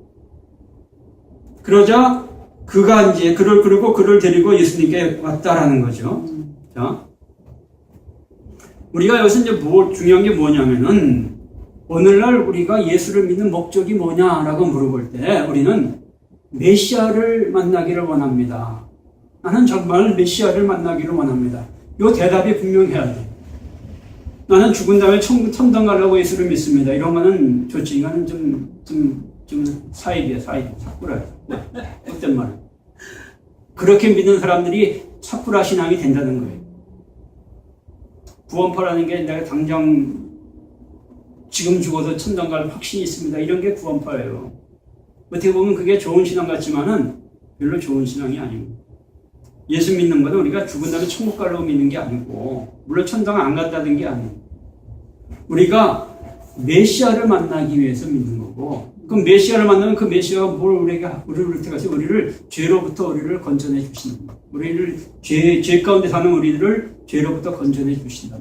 그러자 그가 이제 그를 데리고 예수님께 왔다라는 거죠. 자, 우리가 여기서 이제 중요한 게 뭐냐면은 오늘날 우리가 예수를 믿는 목적이 뭐냐라고 물어볼 때 우리는 메시아를 만나기를 원합니다. 나는 정말 메시아를 만나기를 원합니다. 이 대답이 분명해야 돼. 나는 죽은 다음에 천당 가려고 예수를 믿습니다. 이러면은 좋지. 이거는 좀 사입이야. 삭구라요. 어떤 말? 그렇게 믿는 사람들이 삭구라 신앙이 된다는 거예요. 구원파라는 게 내가 당장 지금 죽어서 천당 갈 확신이 있습니다. 이런 게 구원파예요. 어떻게 보면 그게 좋은 신앙 같지만은 별로 좋은 신앙이 아니고, 예수 믿는 것은 우리가 죽은 다음에 천국 가려고 믿는 게 아니고, 물론 천당 안 간다는 게 아니고, 우리가 메시아를 만나기 위해서 믿는 거고, 그럼 메시아를 만나면 그 메시아가 우리를 택하시 우리를 죄로부터 우리를 건져내 주신다. 우리를 죄 가운데 사는 우리들을 죄로부터 건져내 주신다.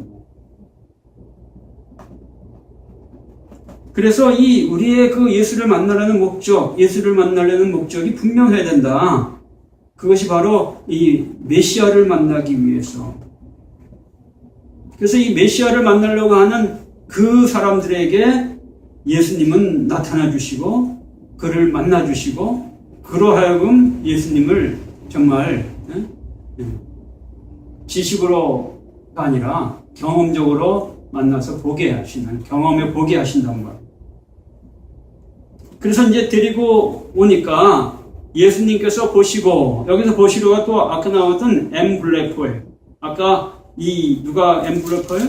그래서 우리의 그 예수를 만나려는 목적이 분명해야 된다. 그것이 바로 이 메시아를 만나기 위해서. 그래서 이 메시아를 만나려고 하는 그 사람들에게 예수님은 나타나 주시고 그를 만나 주시고 그로 하여금 예수님을 정말 지식으로가 아니라 경험적으로 만나서 보게 하시는, 경험에 보게 하신단 말이에요. 그래서 이제 데리고 오니까 예수님께서 보시고, 여기서 보시려가 또 아까 나왔던 엠블레포예요. 아까 누가 엠블레포예요?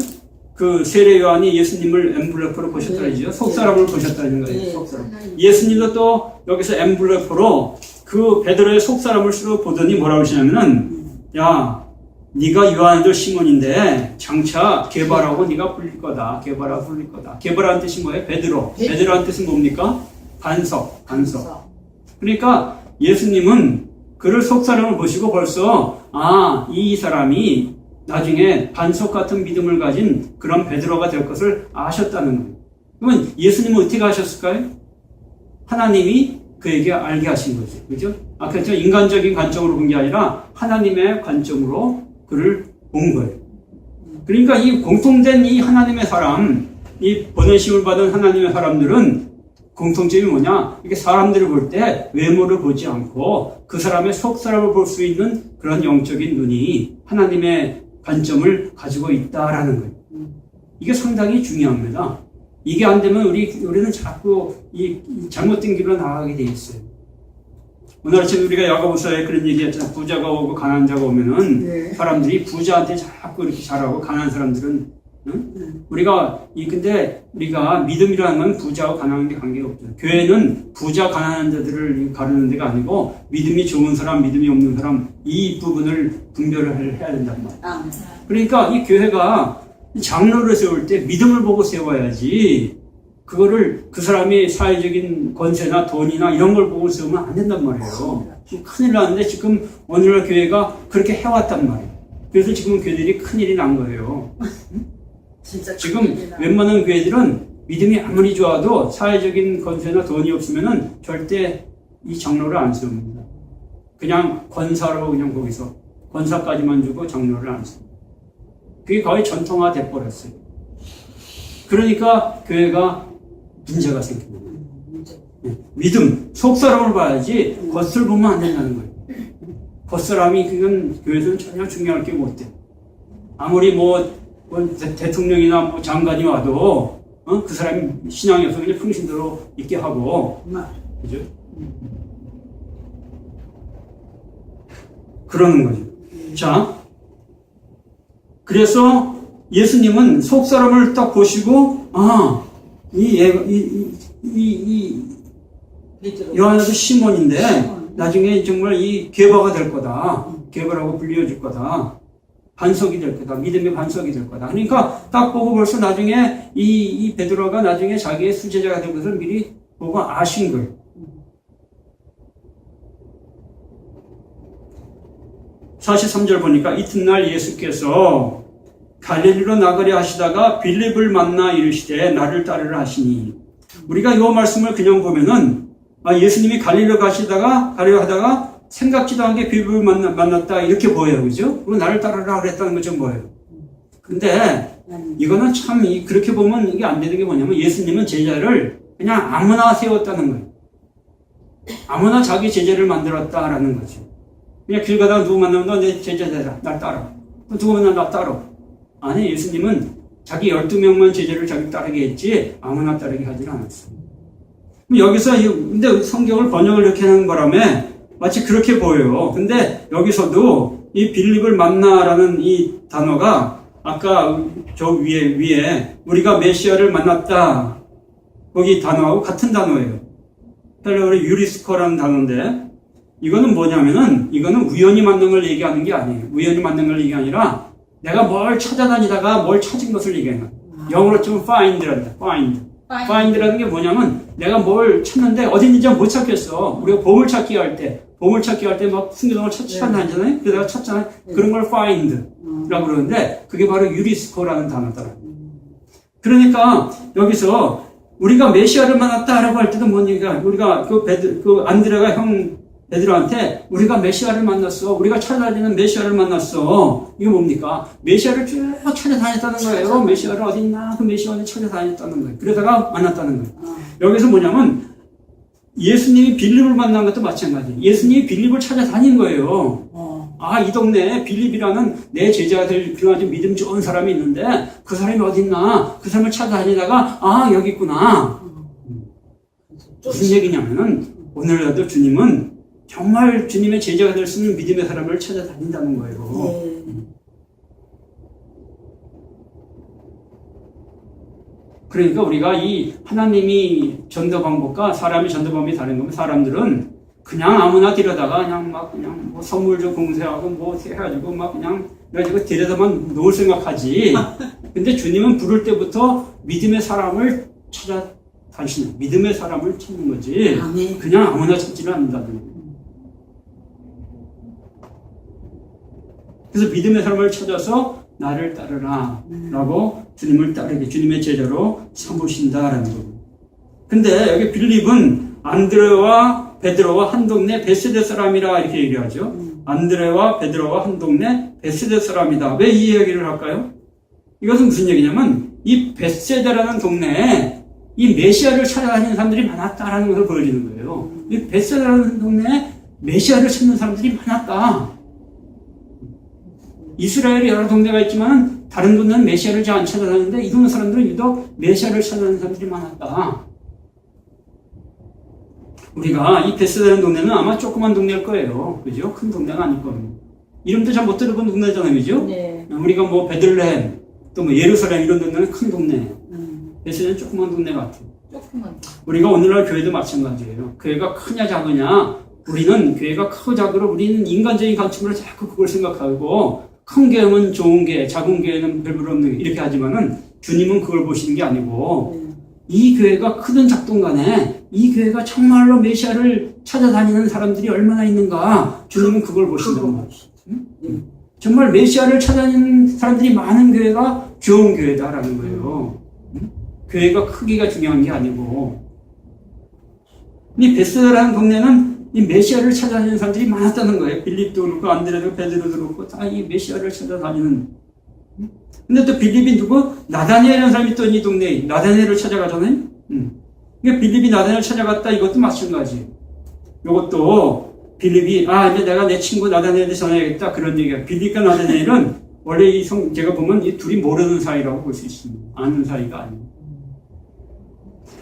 그 세례 요한이 예수님을 엠블레포로 보셨다 그러죠. 속사람을 보셨다는 거예요. 속사람. 예수님도 또 여기서 엠블레포로 그 베드로의 속사람을 쓰러 보더니 뭐라고 하시냐면은, 야, 네가 요한이도 시몬인데 장차 게바라고 네가 불릴 거다. 게바라고 불릴 거다. 게바라는 뜻이 뭐예요? 베드로. 베드로라는 뜻은 뭡니까? 반석. 그러니까 예수님은 그를 속사람을 보시고 벌써 이 사람이 나중에 반석 같은 믿음을 가진 그런 베드로가 될 것을 아셨다는 거예요. 그러면 예수님은 어떻게 아셨을까요? 하나님이 그에게 알게 하신 거죠. 그죠? 그렇죠? 인간적인 관점으로 본 게 아니라 하나님의 관점으로 그를 본 거예요. 그러니까 이 공통된 이 하나님의 사람, 이 보내심을 받은 하나님의 사람들은 공통점이 뭐냐? 이렇게 사람들을 볼 때 외모를 보지 않고 그 사람의 속 사람을 볼 수 있는 그런 영적인 눈이 하나님의 관점을 가지고 있다라는 거예요. 이게 상당히 중요합니다. 이게 안 되면 우리는 자꾸 이 잘못된 길로 나가게 돼 있어요. 오늘 아침 우리가 야고보서에 그런 얘기했잖아요. 부자가 오고 가난한 자가 오면은 사람들이 부자한테 자꾸 이렇게 잘하고 가난한 사람들은 근데 우리가 믿음이라는 건 부자와 가난한 게 관계가 없죠. 교회는 부자 가난한 자들을 가르는 데가 아니고 믿음이 좋은 사람, 믿음이 없는 사람 이 부분을 분별을 해야 된단 말이에요. 그러니까 이 교회가 장로를 세울 때 믿음을 보고 세워야지 그거를 그 사람이 사회적인 권세나 돈이나 이런 걸 보고 세우면 안 된단 말이에요. 큰일 나는데 지금 오늘날 교회가 그렇게 해왔단 말이에요. 그래서 지금 교회들이 큰일이 난 거예요. 지금 웬만한 교회들은 믿음이 아무리 좋아도 사회적인 권세나 돈이 없으면은 절대 이 장로를 안 세웁니다. 그냥 권사로 그냥 거기서 권사까지만 주고 장로를 안 세웁니다. 그게 거의 전통화 돼버렸어요. 그러니까 교회가 문제가 생깁니다. 믿음, 속사람을 봐야지 겉을 보면 안 된다는 거예요. 겉사람이 그건 교회에서는 전혀 중요할 게 못 돼. 아무리 대통령이나 장관이 와도 그 사람이 신앙이 없어 그냥 풍신대로 있게 하고 그죠? 그러는 거죠. 자, 그래서 예수님은 속사람을 딱 보시고 요한도 시몬인데 나중에 정말 이 게바가 될 거다. 게바라고 불려줄 거다. 반석이 될 거다. 믿음의 반석이 될 거다. 그러니까 딱 보고 벌써 나중에 이 베드로가 나중에 자기의 수제자가 될 것을 미리 보고 아신 거예요. (43절) 보니까 이튿날 예수께서 갈릴리로 나가려 하시다가 빌립을 만나 이르시되 나를 따르라 하시니, 우리가 이 말씀을 그냥 보면은 예수님이 갈릴리로 가려 하다가 생각지도 않게 빌립을 만났다 이렇게 보여요. 그죠? 그리고 나를 따르라 그랬다는 거죠. 뭐예요? 근데 이거는 참 그렇게 보면 이게 안 되는 게 뭐냐면 예수님은 제자를 그냥 아무나 세웠다는 거예요. 아무나 자기 제자를 만들었다라는 거죠. 그냥 길 가다가 누구 만나면 너 내 제자다. 날 따라. 또 누구 만나면 나 따라. 아니, 예수님은 자기 12명만 제자를 자기 따르게 했지 아무나 따르게 하지는 않았어요. 여기서 근데 성경을 번역을 이렇게 하는 바람에 마치 그렇게 보여요. 근데 여기서도 이 빌립을 만나라는 이 단어가 아까 저 위에 우리가 메시아를 만났다 거기 단어하고 같은 단어예요. 헬라어로 유리스코라는 단어인데 이거는 뭐냐면은 이거는 우연히 만난 걸 얘기하는 게 아니에요. 우연히 만난 걸 얘기가 아니라 내가 뭘 찾아다니다가 뭘 찾은 것을 얘기하는 거예요. 영어로 치면 find란다. find라는 게 뭐냐면 내가 뭘 찾는데 어디 있는지 못 찾겠어. 우리가 보물찾기 할 때 막 숨겨놓은 걸 찾아다니잖아요. 그러다가 찾잖아요. 그런 걸 find라고 그러는데 그게 바로 유리스코라는 단어더라고요. 그러니까 여기서 우리가 메시아를 만났다라고 할 때도 뭔 얘기가 우리가 그 안드레가 형 베드로한테 우리가 메시아를 만났어. 우리가 찾아다니는 메시아를 만났어. 이게 뭡니까? 메시아를 쭉 찾아다녔다는 거예요. 메시아를 어디 있나? 그 메시아를 찾아다녔다는 거예요. 그러다가 만났다는 거예요. 여기서 뭐냐면 예수님이 빌립을 만난 것도 마찬가지예요. 예수님이 빌립을 찾아다닌 거예요. 아, 이 동네에 빌립이라는 내 제자가 될 아주 믿음 좋은 사람이 있는데 그 사람이 어디 있나? 그 사람을 찾아다니다가 아, 여기 있구나. 무슨 얘기냐면은 오늘날도 주님은 정말 주님의 제자가 될 수 있는 믿음의 사람을 찾아다닌다는 거예요. 그러니까 우리가 이 하나님이 전도 방법과 사람의 전도 방법이 다른 거면 사람들은 그냥 아무나 데려다가 그냥 뭐 선물 좀 공세하고 뭐 해가지고 막 그냥 그래가지고 데려다만 놓을 생각하지. 근데 주님은 부를 때부터 믿음의 사람을 찾아다니시는 믿음의 사람을 찾는 거지. 그냥 아무나 찾지는 않는다는 거예요. 그래서 믿음의 사람을 찾아서 나를 따르라 라고 주님을 따르게 주님의 제자로 삼으신다라는 거예요. 근데 여기 빌립은 안드레와 베드로와 한 동네 베세대 사람이라 이렇게 얘기하죠. 안드레와 베드로와 한 동네 베세대 사람이다. 왜 이 얘기를 할까요? 이것은 무슨 얘기냐면 이 베세대라는 동네에 이 메시아를 찾아다니는 사람들이 많았다라는 것을 보여주는 거예요. 이 베세대라는 동네에 메시아를 찾는 사람들이 많았다. 이스라엘에 여러 동네가 있지만 다른 동네는 메시아를 잘 안 찾아다니는데 이 동네 사람들은 유독 메시아를 찾아다니는 사람들이 많았다. 우리가 이 베세다라는 동네는 아마 조그만 동네일 거예요. 그죠? 큰 동네는 아닐 겁니다. 이름도 잘 못 들어본 동네잖아요. 그죠? 네. 우리가 뭐 베들레헴, 또 뭐 예루살렘 이런 동네는 큰 동네예요. 베세다는 조그만 동네 같아요. 조그만. 우리가 오늘날 교회도 마찬가지예요. 교회가 크냐 작으냐 우리는 교회가 크고 작으로 우리는 인간적인 관점으로 자꾸 그걸 생각하고 큰 교회는 좋은 교회, 작은 교회는 별별 없는 교회 이렇게 하지만은 주님은 그걸 보시는 게 아니고 이 교회가 크든 작든 간에 이 교회가 정말로 메시아를 찾아다니는 사람들이 얼마나 있는가 주님은 그걸 보신다는 거예요. 정말 메시아를 찾아다니는 사람들이 많은 교회가 좋은 교회다라는 거예요. 교회가 크기가 중요한 게 아니고 이 베세다라는 동네는 이 메시아를 찾아다니는 사람들이 많았다는 거예요. 빌립도 그렇고 안드레도 베드로도 그렇고 다 이 메시아를 찾아다니는. 근데 또 빌립이 누구? 나다니엘이라는 사람이 또 이 동네에 나다니엘을 찾아가잖아요. 그러니까 빌립이 나다니엘을 찾아갔다 이것도 마찬가지. 이것도 빌립이 이제 내가 내 친구 나다니엘한테 전화해야겠다 그런 얘기야. 빌립과 나다니엘은 원래 제가 보면 이 둘이 모르는 사이라고 볼 수 있습니다. 아는 사이가 아니에요.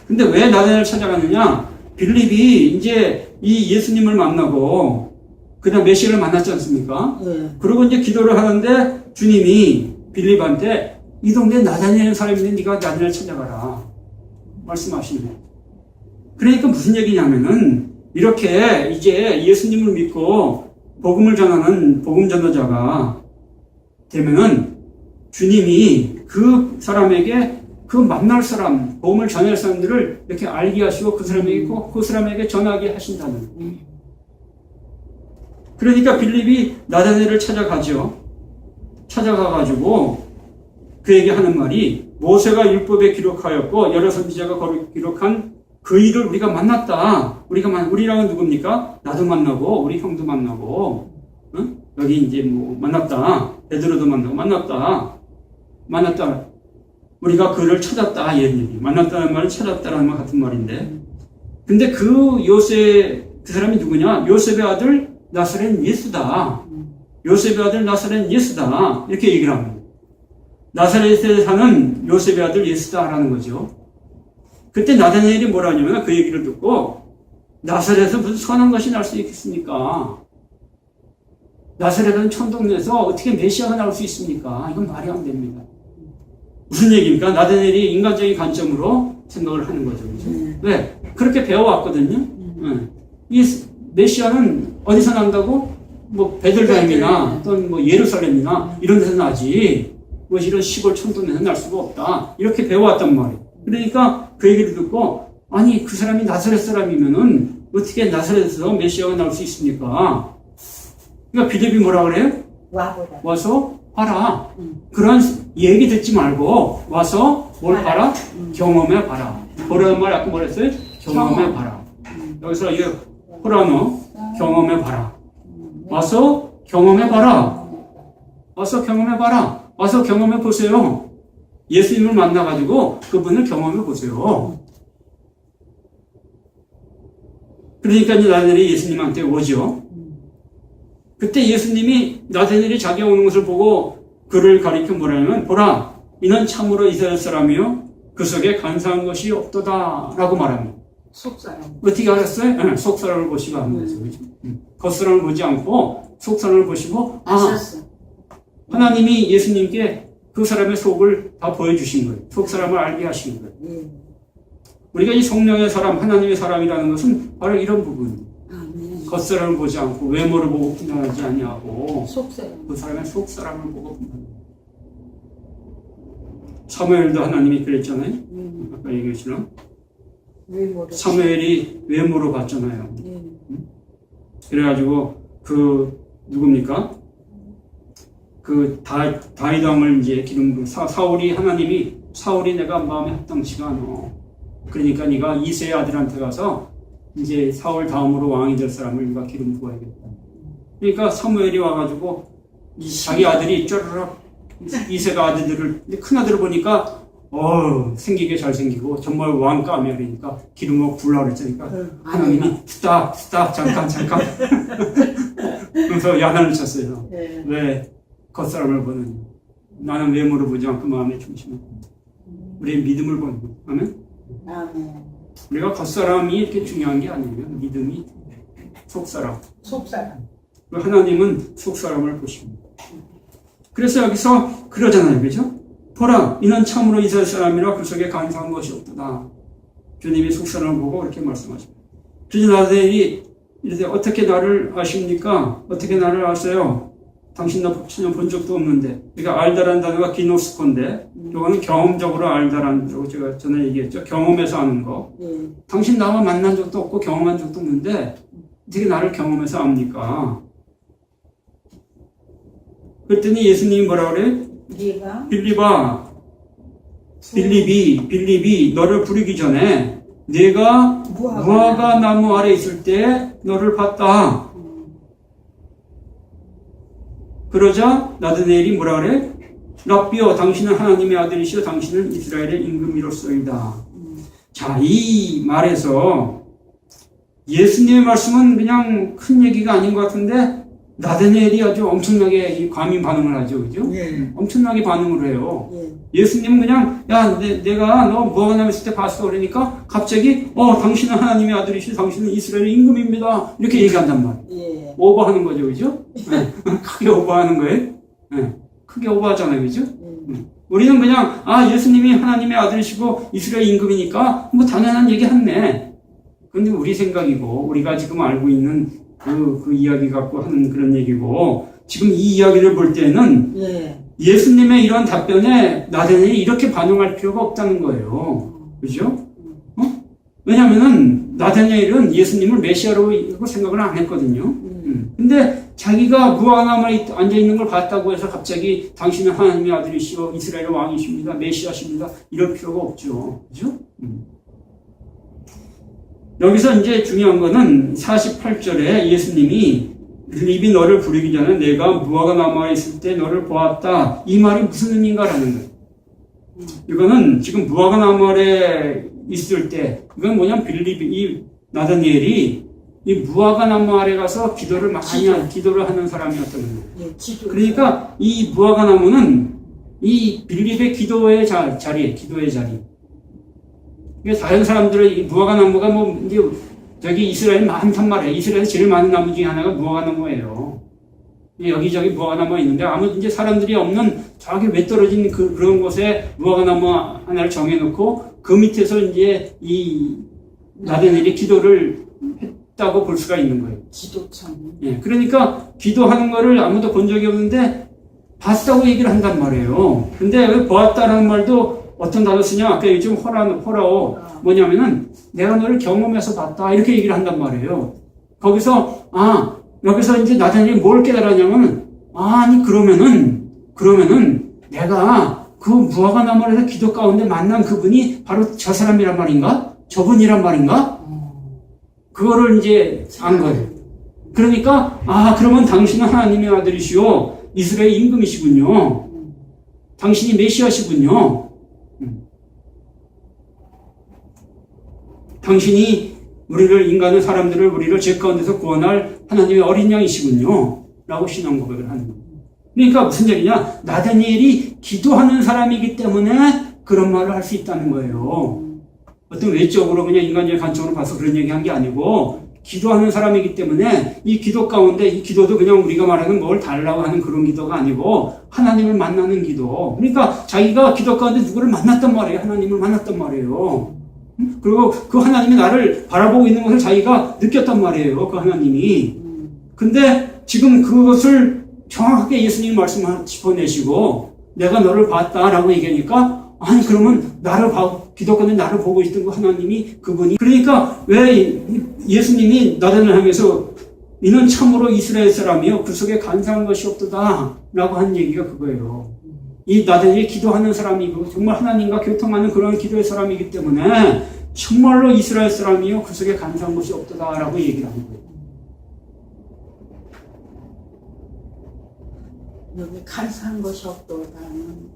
근데 왜 나다니엘을 찾아가느냐? 빌립이 이제 이 예수님을 만나고 그다음 메시아를 만났지 않습니까? 그리고 이제 기도를 하는데 주님이 빌립한테 이 동네에 나다니엘이라는 사람이 있는데 네가 나다니엘을 찾아가라 말씀하시는 거예요. 그러니까 무슨 얘기냐면은 이렇게 이제 예수님을 믿고 복음을 전하는 복음 전도자가 되면은 주님이 그 사람에게 그 만날 사람, 복음을 전할 사람들을 이렇게 알게 하시고 그 사람에게 꼭 그 사람에게 전하게 하신다는. 그러니까 빌립이 나다니엘을 찾아가죠. 찾아가가지고 그에게 하는 말이 모세가 율법에 기록하였고 여러 선지자가 기록한 그 일을 우리가 만났다. 우리랑은 누굽니까? 나도 만나고 우리 형도 만나고 여기 이제 뭐 만났다. 베드로도 만났다. 우리가 그를 찾았다. 이런 얘기. 만났다는 말은 찾았다라는 말 같은 말인데. 근데 그 사람이 누구냐? 요셉의 아들 나사렛 예수다. 요셉의 아들 나사렛 예수다. 이렇게 얘기를 합니다. 나사렛에 사는 요셉의 아들 예수다라는 거죠. 그때 나다니엘이 뭐라 하냐면 그 얘기를 듣고 나사렛에서 무슨 선한 것이 날 수 있겠습니까? 나사렛은 천동네에서 어떻게 메시아가 나올 수 있습니까? 이건 말이 안 됩니다. 무슨 얘기입니까? 나다니엘이 인간적인 관점으로 생각을 하는 거죠. 그렇죠? 왜? 그렇게 배워왔거든요. 이 메시아는 어디서 난다고? 뭐 베들레헴이나 또는 뭐 예루살렘이나 이런 데서 나지. 뭐 이런 시골 촌동네에서 날 수가 없다. 이렇게 배워왔단 말이에요. 그러니까 그 얘기를 듣고 아니 그 사람이 나사렛 사람이면은 어떻게 나사렛에서 메시아가 나올 수 있습니까? 그러니까 빌립이 뭐라 그래요? 와서 봐라. 그런 얘기 듣지 말고 와서 뭘 봐라? 경험해 봐라. 보라는 말 아까 뭐랬어요? 경험해 봐라. 여기서 이 호라노 경험해 봐라. 와서 경험해 봐라. 와서 경험해 봐라. 와서 경험해 보세요. 예수님을 만나가지고 그분을 경험해 보세요. 그러니까 이제 나다니엘이 예수님한테 오죠. 그때 예수님이 나다니엘이 자기가 오는 것을 보고 그를 가리켜 뭐라냐면 보라 이는 참으로 이스라엘 사람이요 그 속에 간사한 것이 없도다 라고 말합니다. 속사람. 어떻게 알았어요? 네, 속사람을 보시고 하는 거죠. 겉사람을 보지 않고 속사람을 보시고 하나님이 예수님께 그 사람의 속을 다 보여주신 거예요. 속사람을 알게 하신 거예요. 우리가 이 성령의 사람, 하나님의 사람이라는 것은 바로 이런 부분이에요. 겉사람을 보지 않고 외모를 보고 판단하지 아니하고 그 사람의 속사람을 보고 판단합니다. 사무엘도 하나님이 그랬잖아요. 아까 얘기했지만 사무엘이 외모로 봤잖아요. 그래가지고 그 누굽니까? 그 다윗 왕을 이제 기름 사울이 하나님이 사울이 내가 마음에 합당치가 않아. 그러니까 네가 이새의 아들한테 가서 이제 사울 다음으로 왕이 될 사람을 네가 기름 부어야겠다. 그러니까 사무엘이 와가지고 자기 아들이 쩌르륵 이새가 아들들을 큰 아들을 보니까 생기게 잘생기고 정말 왕감이야. 그러니까 기름을 부으려고 그랬으니까 하나님이 스탑 잠깐 그래서 야단을 쳤어요. 왜 겉사람을 보느냐. 나는 외모를 보지 않고 마음에 중심을 우리의 믿음을 보는 거예요. 아멘. 우리가 겉사람이 이렇게 중요한 게 아니에요. 믿음이 속사람. 하나님은 속사람을 보십니다. 그래서 여기서 그러잖아요. 그죠? 보라, 이는 참으로 이스라엘 사람이라 그 속에 간사한 것이 없도다. 주님이 속사람을 보고 그렇게 말씀하십니다. 그래서 나다니엘이 이렇게 어떻게 나를 아십니까? 어떻게 나를 아세요? 당신 나 본 적도 없는데. 그러니까 알다라는 단어가 기노스코인데 이거는 경험적으로 알다라는 거 제가 전에 얘기했죠. 경험해서 아는 거. 당신 나와 만난 적도 없고 경험한 적도 없는데 어떻게 나를 경험해서 압니까? 그랬더니 예수님이 뭐라 그래? 빌립이 너를 부르기 전에 내가 무화과 나무 아래 있을 때 너를 봤다. 그러자 나다니엘이 뭐라 그래? 랍비여 당신은 하나님의 아들이시여 당신은 이스라엘의 임금이로소이다. 자, 이 말에서 예수님의 말씀은 그냥 큰 얘기가 아닌 것 같은데 나다니엘이 아주 엄청나게 이 과민 반응을 하죠. 그죠? 엄청나게 반응을 해요. 예수님은 그냥 내가 너 무화과 나무 있을 때 봤어 그러니까 갑자기 당신은 하나님의 아들이시여 당신은 이스라엘의 임금입니다. 이렇게 얘기한단 말이에요. 오버하는 거죠. 그죠? 크게 오버하는 거예요. 크게 오버하잖아요. 그죠? 우리는 그냥 예수님이 하나님의 아들이시고 이스라엘 임금이니까 뭐 당연한 얘기 했네. 그런데 우리 생각이고 우리가 지금 알고 있는 그 이야기 갖고 하는 그런 얘기고 지금 이 이야기를 볼 때는 예수님의 이런 답변에 나다니엘이 이렇게 반응할 필요가 없다는 거예요. 그죠? 왜냐면은 나다니엘은 예수님을 메시아로 생각을 안 했거든요. 근데 자기가 무화과나무에 앉아있는 걸 봤다고 해서 갑자기 당신은 하나님의 아들이시오 이스라엘의 왕이십니다. 메시아십니다. 이럴 필요가 없죠. 그죠? 여기서 이제 중요한 거는 48절에 예수님이 빌립이 너를 부르기 전에 내가 무화과나무에 있을 때 너를 보았다. 이 말이 무슨 의미인가라는 거예요. 이거는 지금 무화과나무 아래 있을 때 이건 뭐냐면 빌립이 나다니엘이 이 무화과나무 아래 가서 기도를 하는 사람이었던 거예요. 그러니까 이 무화과나무는 이 빌립의 기도의 자리. 다른 사람들은 이 무화과나무가 이제 저기 이스라엘 많단 말이에요. 이스라엘에서 제일 많은 나무 중에 하나가 무화과나무예요. 여기저기 무화과나무가 있는데 아무 이제 사람들이 없는 저기 외떨어진 그런 곳에 무화과나무 하나를 정해놓고 그 밑에서 이제 이 나다니엘이 기도를 있다고 볼 수가 있는 거예요. 기도참. 예, 그러니까 기도하는 거를 아무도 본 적이 없는데 봤다고 얘기를 한단 말이에요. 근데 왜 보았다라는 말도 어떤 단어 쓰냐? 아까 요즘 호라오 뭐냐면은 내가 너를 경험해서 봤다 이렇게 얘기를 한단 말이에요. 거기서 여기서 이제 나단이 뭘 깨달았냐면 아니 그러면은 내가 그 무화과 나무에서 기도 가운데 만난 그분이 바로 저 사람이란 말인가? 저분이란 말인가? 그거를 이제 안 거예요. 그러니까 그러면 당신은 하나님의 아들이시오. 이스라엘 임금이시군요. 당신이 메시아시군요. 당신이 우리를 사람들을 우리를 죄 가운데서 구원할 하나님의 어린 양이시군요. 라고 신앙 고백을 하는 거예요. 그러니까 무슨 얘기냐? 나다니엘이 기도하는 사람이기 때문에 그런 말을 할 수 있다는 거예요. 어떤 외적으로 그냥 인간적인 관점으로 봐서 그런 얘기한 게 아니고 기도하는 사람이기 때문에 이 기도 가운데 이 기도도 그냥 우리가 말하는 뭘 달라고 하는 그런 기도가 아니고 하나님을 만나는 기도. 그러니까 자기가 기도 가운데 누구를 만났단 말이에요. 하나님을 만났단 말이에요. 그리고 그 하나님이 나를 바라보고 있는 것을 자기가 느꼈단 말이에요. 그 하나님이. 근데 지금 그것을 정확하게 예수님 말씀을 짚어내시고 내가 너를 봤다라고 얘기하니까 아니 그러면 기도 가운데 나를 보고 있던 그 하나님이 그분이 그러니까 왜 예수님이 나단을 향해서 이는 참으로 이스라엘 사람이요 그 속에 간사한 것이 없도다 라고 한 얘기가 그거예요. 이 나단이 기도하는 사람이고 정말 하나님과 교통하는 그런 기도의 사람이기 때문에 정말로 이스라엘 사람이요 그 속에 간사한 것이 없도다 라고 얘기를 하는 거예요. 여기 간사한 것이 없도다는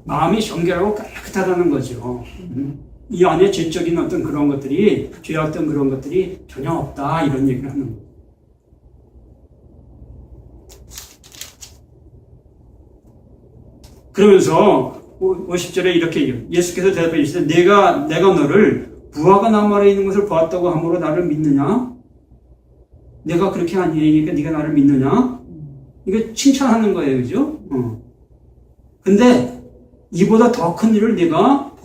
마음이 정결하고 깨끗하다는 거죠. 이 안에 죄적인 어떤 그런 것들이, 죄였던 그런 것들이 전혀 없다, 이런 얘기를 하는 거예요. 그러면서 50절에 이렇게 얘기해요. 예수께서 대답해 주시되 내가 너를 무화과 나무 아래 있는 것을 보았다고 함으로 나를 믿느냐? 내가 그렇게 하니 얘기니까 네가 나를 믿느냐? 이게 칭찬하는 거예요, 그죠? 근데 이보다 더 큰 일을 네가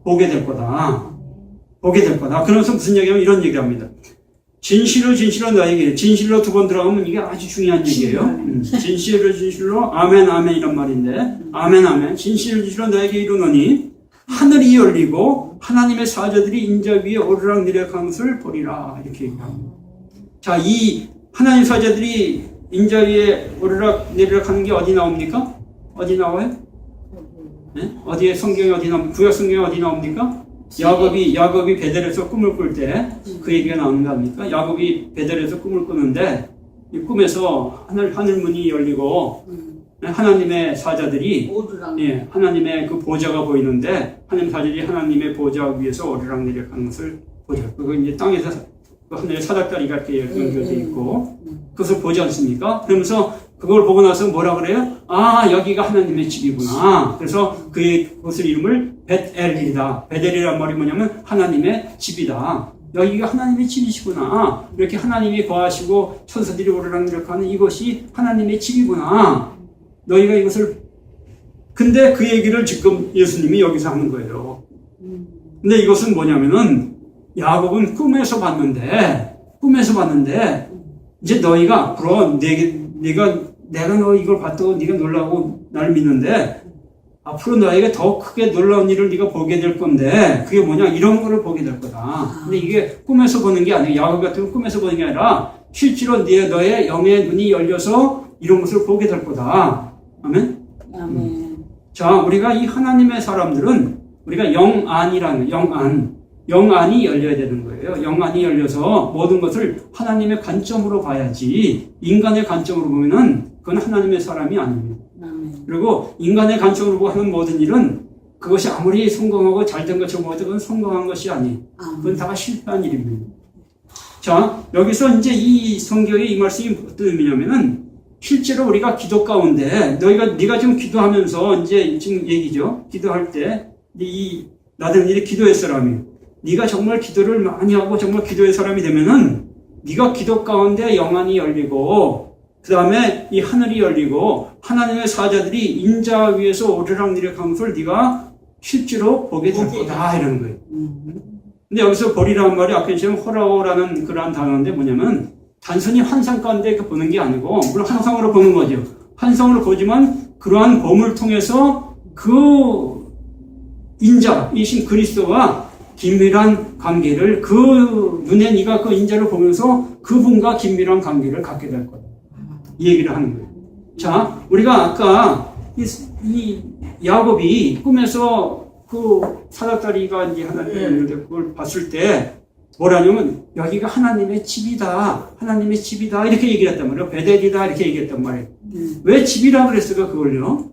보게 될 거다. 보게 될 거다. 그러면서 무슨 얘기냐면 이런 얘기를 합니다. 진실로 너에게 진실로 두 번 들어가면 이게 아주 중요한 얘기예요. 진실로 아멘 이런 말인데 아멘 진실로 너에게 이르노니 하늘이 열리고 하나님의 사자들이 인자 위에 오르락내리락하는 것을 보리라 이렇게 얘기합니다. 자, 이 하나님 사자들이 인자 위에 오르락내리락하는 게 어디 나옵니까? 어디 나와요? 네? 어디에 성경에 어디 나옵니까? 구약 성경에 어디 나옵니까? 야곱이 베델에서 꿈을 꿀 때 그 얘기가 나오는 거 아닙니까? 야곱이 베델에서 꿈을 꾸는데 이 꿈에서 하늘 문이 열리고 하나님의 사자들이 하나님의 그 보좌가 보이는데 하나님 사자들이 하나님의 보좌 위에서 오르락내리락하는 것을 보죠. 그거 이제 땅에서 하늘에 사닥다리가 이렇게 연결되어 있고 그것을 보지 않습니까? 그러면서 그걸 보고 나서 뭐라 그래요? 여기가 하나님의 집이구나. 그래서 그것을 이름을 벳엘이다. 벳엘이란 말이 뭐냐면 하나님의 집이다. 여기가 하나님의 집이시구나. 이렇게 하나님이 거하시고 천사들이 오르락내리락하는 이것이 하나님의 집이구나. 너희가 이것을 근데 그 얘기를 지금 예수님이 여기서 하는 거예요. 근데 이것은 뭐냐면은 야곱은 꿈에서 봤는데 이제 너희가 앞으로 내가 너 이걸 봤다고 네가 놀라고 나를 믿는데 앞으로 너에게 더 크게 놀라운 일을 네가 보게 될 건데 그게 뭐냐 이런 거를 보게 될 거다. 근데 이게 꿈에서 보는 게 아니고 야곱 같은 건 꿈에서 보는 게 아니라 실제로 너의 영의 눈이 열려서 이런 것을 보게 될 거다. 아멘. 자, 우리가 이 하나님의 사람들은 우리가 영안이 열려야 되는 거예요. 영안이 열려서 모든 것을 하나님의 관점으로 봐야지 인간의 관점으로 보면은 그건 하나님의 사람이 아닙니다. 그리고 인간의 관점으로 보고 하는 모든 일은 그것이 아무리 성공하고 잘된 것처럼 보여도 그건 성공한 것이 아니에요. 그건 다 실패한 일입니다. 자, 여기서 이제 이 성경의 이 말씀이 어떤 의미냐면은 실제로 우리가 기도 가운데 네가 지금 기도하면서 이제 지금 얘기죠. 기도할 때 나는 이제 기도의 사람이에요. 네가 정말 기도를 많이 하고 정말 기도의 사람이 되면은 네가 기도 가운데 영안이 열리고 그 다음에 이 하늘이 열리고 하나님의 사자들이 인자 위에서 오르락내리락하는 것을 네가 실제로 보게 될 거다 이러는 거예요. 근데 여기서 보리라는 말이 앞에 지금 호라오라는 그러한 단어인데 뭐냐면 단순히 환상 가운데 보는 게 아니고 물론 환상으로 보는 거죠. 환상으로 보지만 그러한 범을 통해서 그 인자이신 그리스도와 긴밀한 관계를 그 눈에 네가 그 인자를 보면서 그분과 긴밀한 관계를 갖게 될 거다. 이 얘기를 하는 거예요. 자, 우리가 아까 이 야곱이 꿈에서 그 사닥다리가 이제 하나님을 그걸 봤을 때 뭐라냐면 여기가 하나님의 집이다. 하나님의 집이다. 이렇게 얘기를 했단 말이에요. 베델이다. 이렇게 얘기했단 말이에요. 왜 집이라고 그랬을까 그걸요?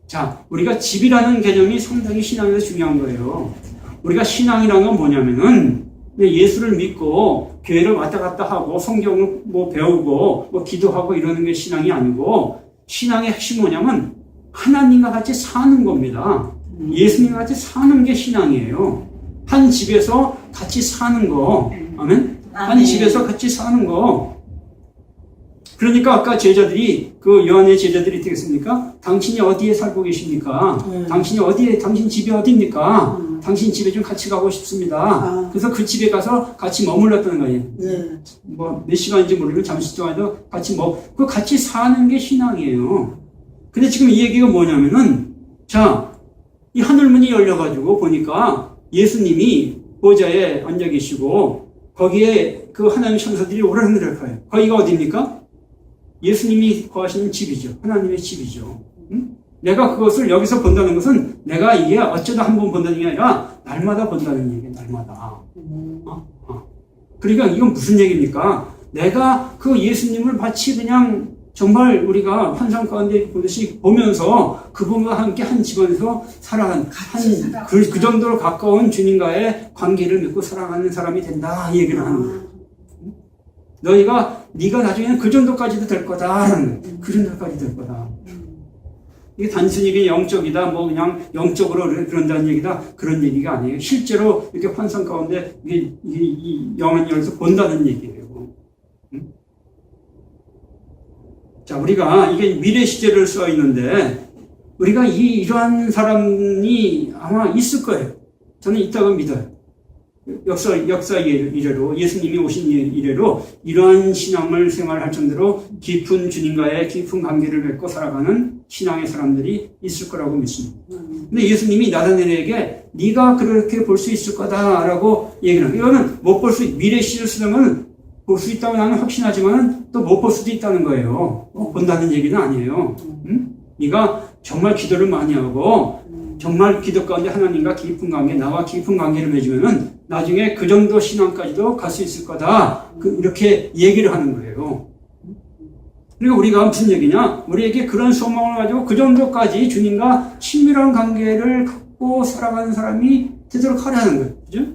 자, 우리가 집이라는 개념이 상당히 신앙에서 중요한 거예요. 우리가 신앙이라는 건 뭐냐면은 예수를 믿고 교회를 왔다 갔다 하고 성경을 뭐 배우고 뭐 기도하고 이러는 게 신앙이 아니고 신앙의 핵심이 뭐냐면 하나님과 같이 사는 겁니다. 예수님과 같이 사는 게 신앙이에요. 한 집에서 같이 사는 거. 아멘? 한 집에서 같이 사는 거. 그러니까 아까 제자들이 그 요한의 제자들이 어떻게 했습니까? 당신이 어디에 살고 계십니까? 당신이 어디에 당신 집이 어디입니까? 당신 집에 좀 같이 가고 싶습니다. 그래서 그 집에 가서 같이 머물렀다는 거예요. 뭐 몇 시간인지 모르겠는데 잠시 동안도 그 같이 사는 게 신앙이에요. 근데 지금 이 얘기가 뭐냐면은 자, 이 하늘문이 열려가지고 보니까 예수님이 보좌에 앉아 계시고 거기에 그 하나님 천사들이 오르내릴 거예요. 거기가 어디입니까? 예수님이 거하시는 집이죠. 하나님의 집이죠. 응? 내가 그것을 여기서 본다는 것은 내가 이게 어쩌다 한 번 본다는 게 아니라 날마다 본다는 얘기예요. 날마다. 그러니까 이건 무슨 얘기입니까? 내가 그 예수님을 마치 그냥 정말 우리가 환상 가운데 보듯이 보면서 그분과 함께 한 집안에서 살아가는 그 정도로 가까운 주님과의 관계를 맺고 살아가는 사람이 된다 이 얘기를 하는 거예요. 네가 나중에는 그 정도까지도 될 거다. 그 정도까지 될 거다. 이게 단순히 이게 영적이다, 뭐 그냥 영적으로 그런다는 얘기다. 그런 얘기가 아니에요. 실제로 이렇게 환상 가운데 이 영안 열어서 본다는 얘기예요. 자, 우리가 이게 미래 시제를 써 있는데 우리가 이러한 사람이 아마 있을 거예요. 저는 있다고 믿어요. 역사 이래로 예수님이 오신 이래로 이러한 신앙을 생활할 정도로 깊은 주님과의 깊은 관계를 맺고 살아가는 신앙의 사람들이 있을 거라고 믿습니다. 근데 예수님이 나다나엘에게 네가 그렇게 볼 수 있을 거다라고 얘기를 해요. 이거는 못 볼 수 미래 시를 쓰려면 볼 수 있다고 나는 확신하지만 또 못 볼 수도 있다는 거예요. 본다는 얘기는 아니에요. 네가 정말 기도를 많이 하고 정말 기도 가운데 하나님과 깊은 관계, 나와 깊은 관계를 맺으면은 나중에 그 정도 신앙까지도 갈 수 있을 거다. 이렇게 얘기를 하는 거예요. 그러니까 우리가 무슨 얘기냐? 우리에게 그런 소망을 가지고 그 정도까지 주님과 친밀한 관계를 갖고 살아가는 사람이 되도록 하려는 거예요. 그죠?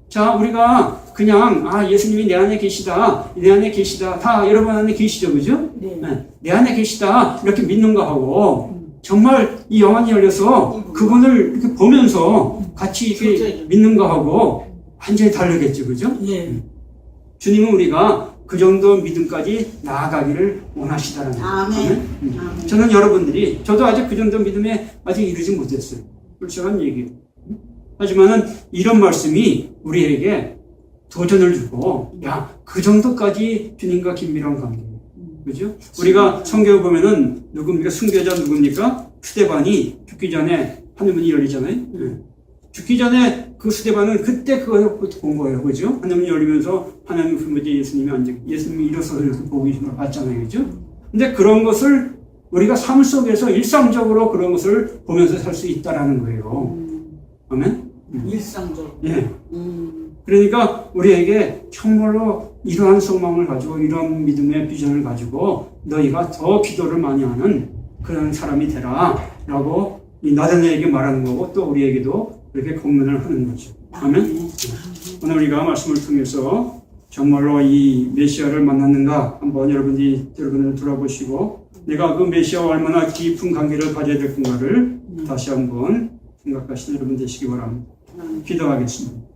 자, 우리가 그냥, 예수님이 내 안에 계시다. 다 여러분 안에 계시죠. 그죠? 네. 내 안에 계시다. 이렇게 믿는 거 하고, 정말 이 영안이 열려서 그분을 이렇게 보면서 같이 이렇게 믿는 거 하고 완전히 다르겠죠. 그죠? 네. 주님은 우리가 그 정도 믿음까지 나아가기를 원하시다는 거예요. 아멘. 저는 여러분들이, 저도 아직 그 정도 믿음에 아직 이르지 못했어요. 솔직한 얘기예요. 하지만은 이런 말씀이 우리에게 도전을 주고, 그 정도까지 주님과 긴밀한 관계. 그죠? 우리가 성경을 보면은 누굽니까? 순교자 누굽니까? 스데반이 죽기 전에 하늘문이 열리잖아요. 죽기 전에 그 스데반은 그때 그걸 본 거예요. 그죠? 하늘문이 열리면서 하나님 품에 예수님이 일어서서 이렇게 보고 계신 걸 봤잖아요. 그죠? 근데 그런 것을 우리가 삶 속에서 일상적으로 그런 것을 보면서 살 수 있다라는 거예요. 아멘? 일상적으로. 예. 그러니까 우리에게 정말로 이러한 소망을 가지고 이런 믿음의 비전을 가지고 너희가 더 기도를 많이 하는 그런 사람이 되라 라고 이 나다나엘에게 말하는 거고 또 우리에게도 그렇게 공면을 하는 거죠. 아멘? 오늘 우리가 말씀을 통해서 정말로 이 메시아를 만났는가 한번 여러분을 돌아보시고 내가 그 메시아와 얼마나 깊은 관계를 가져야 될 건가를 다시 한번 생각하시는 여러분 되시기 바랍니다. 기도하겠습니다.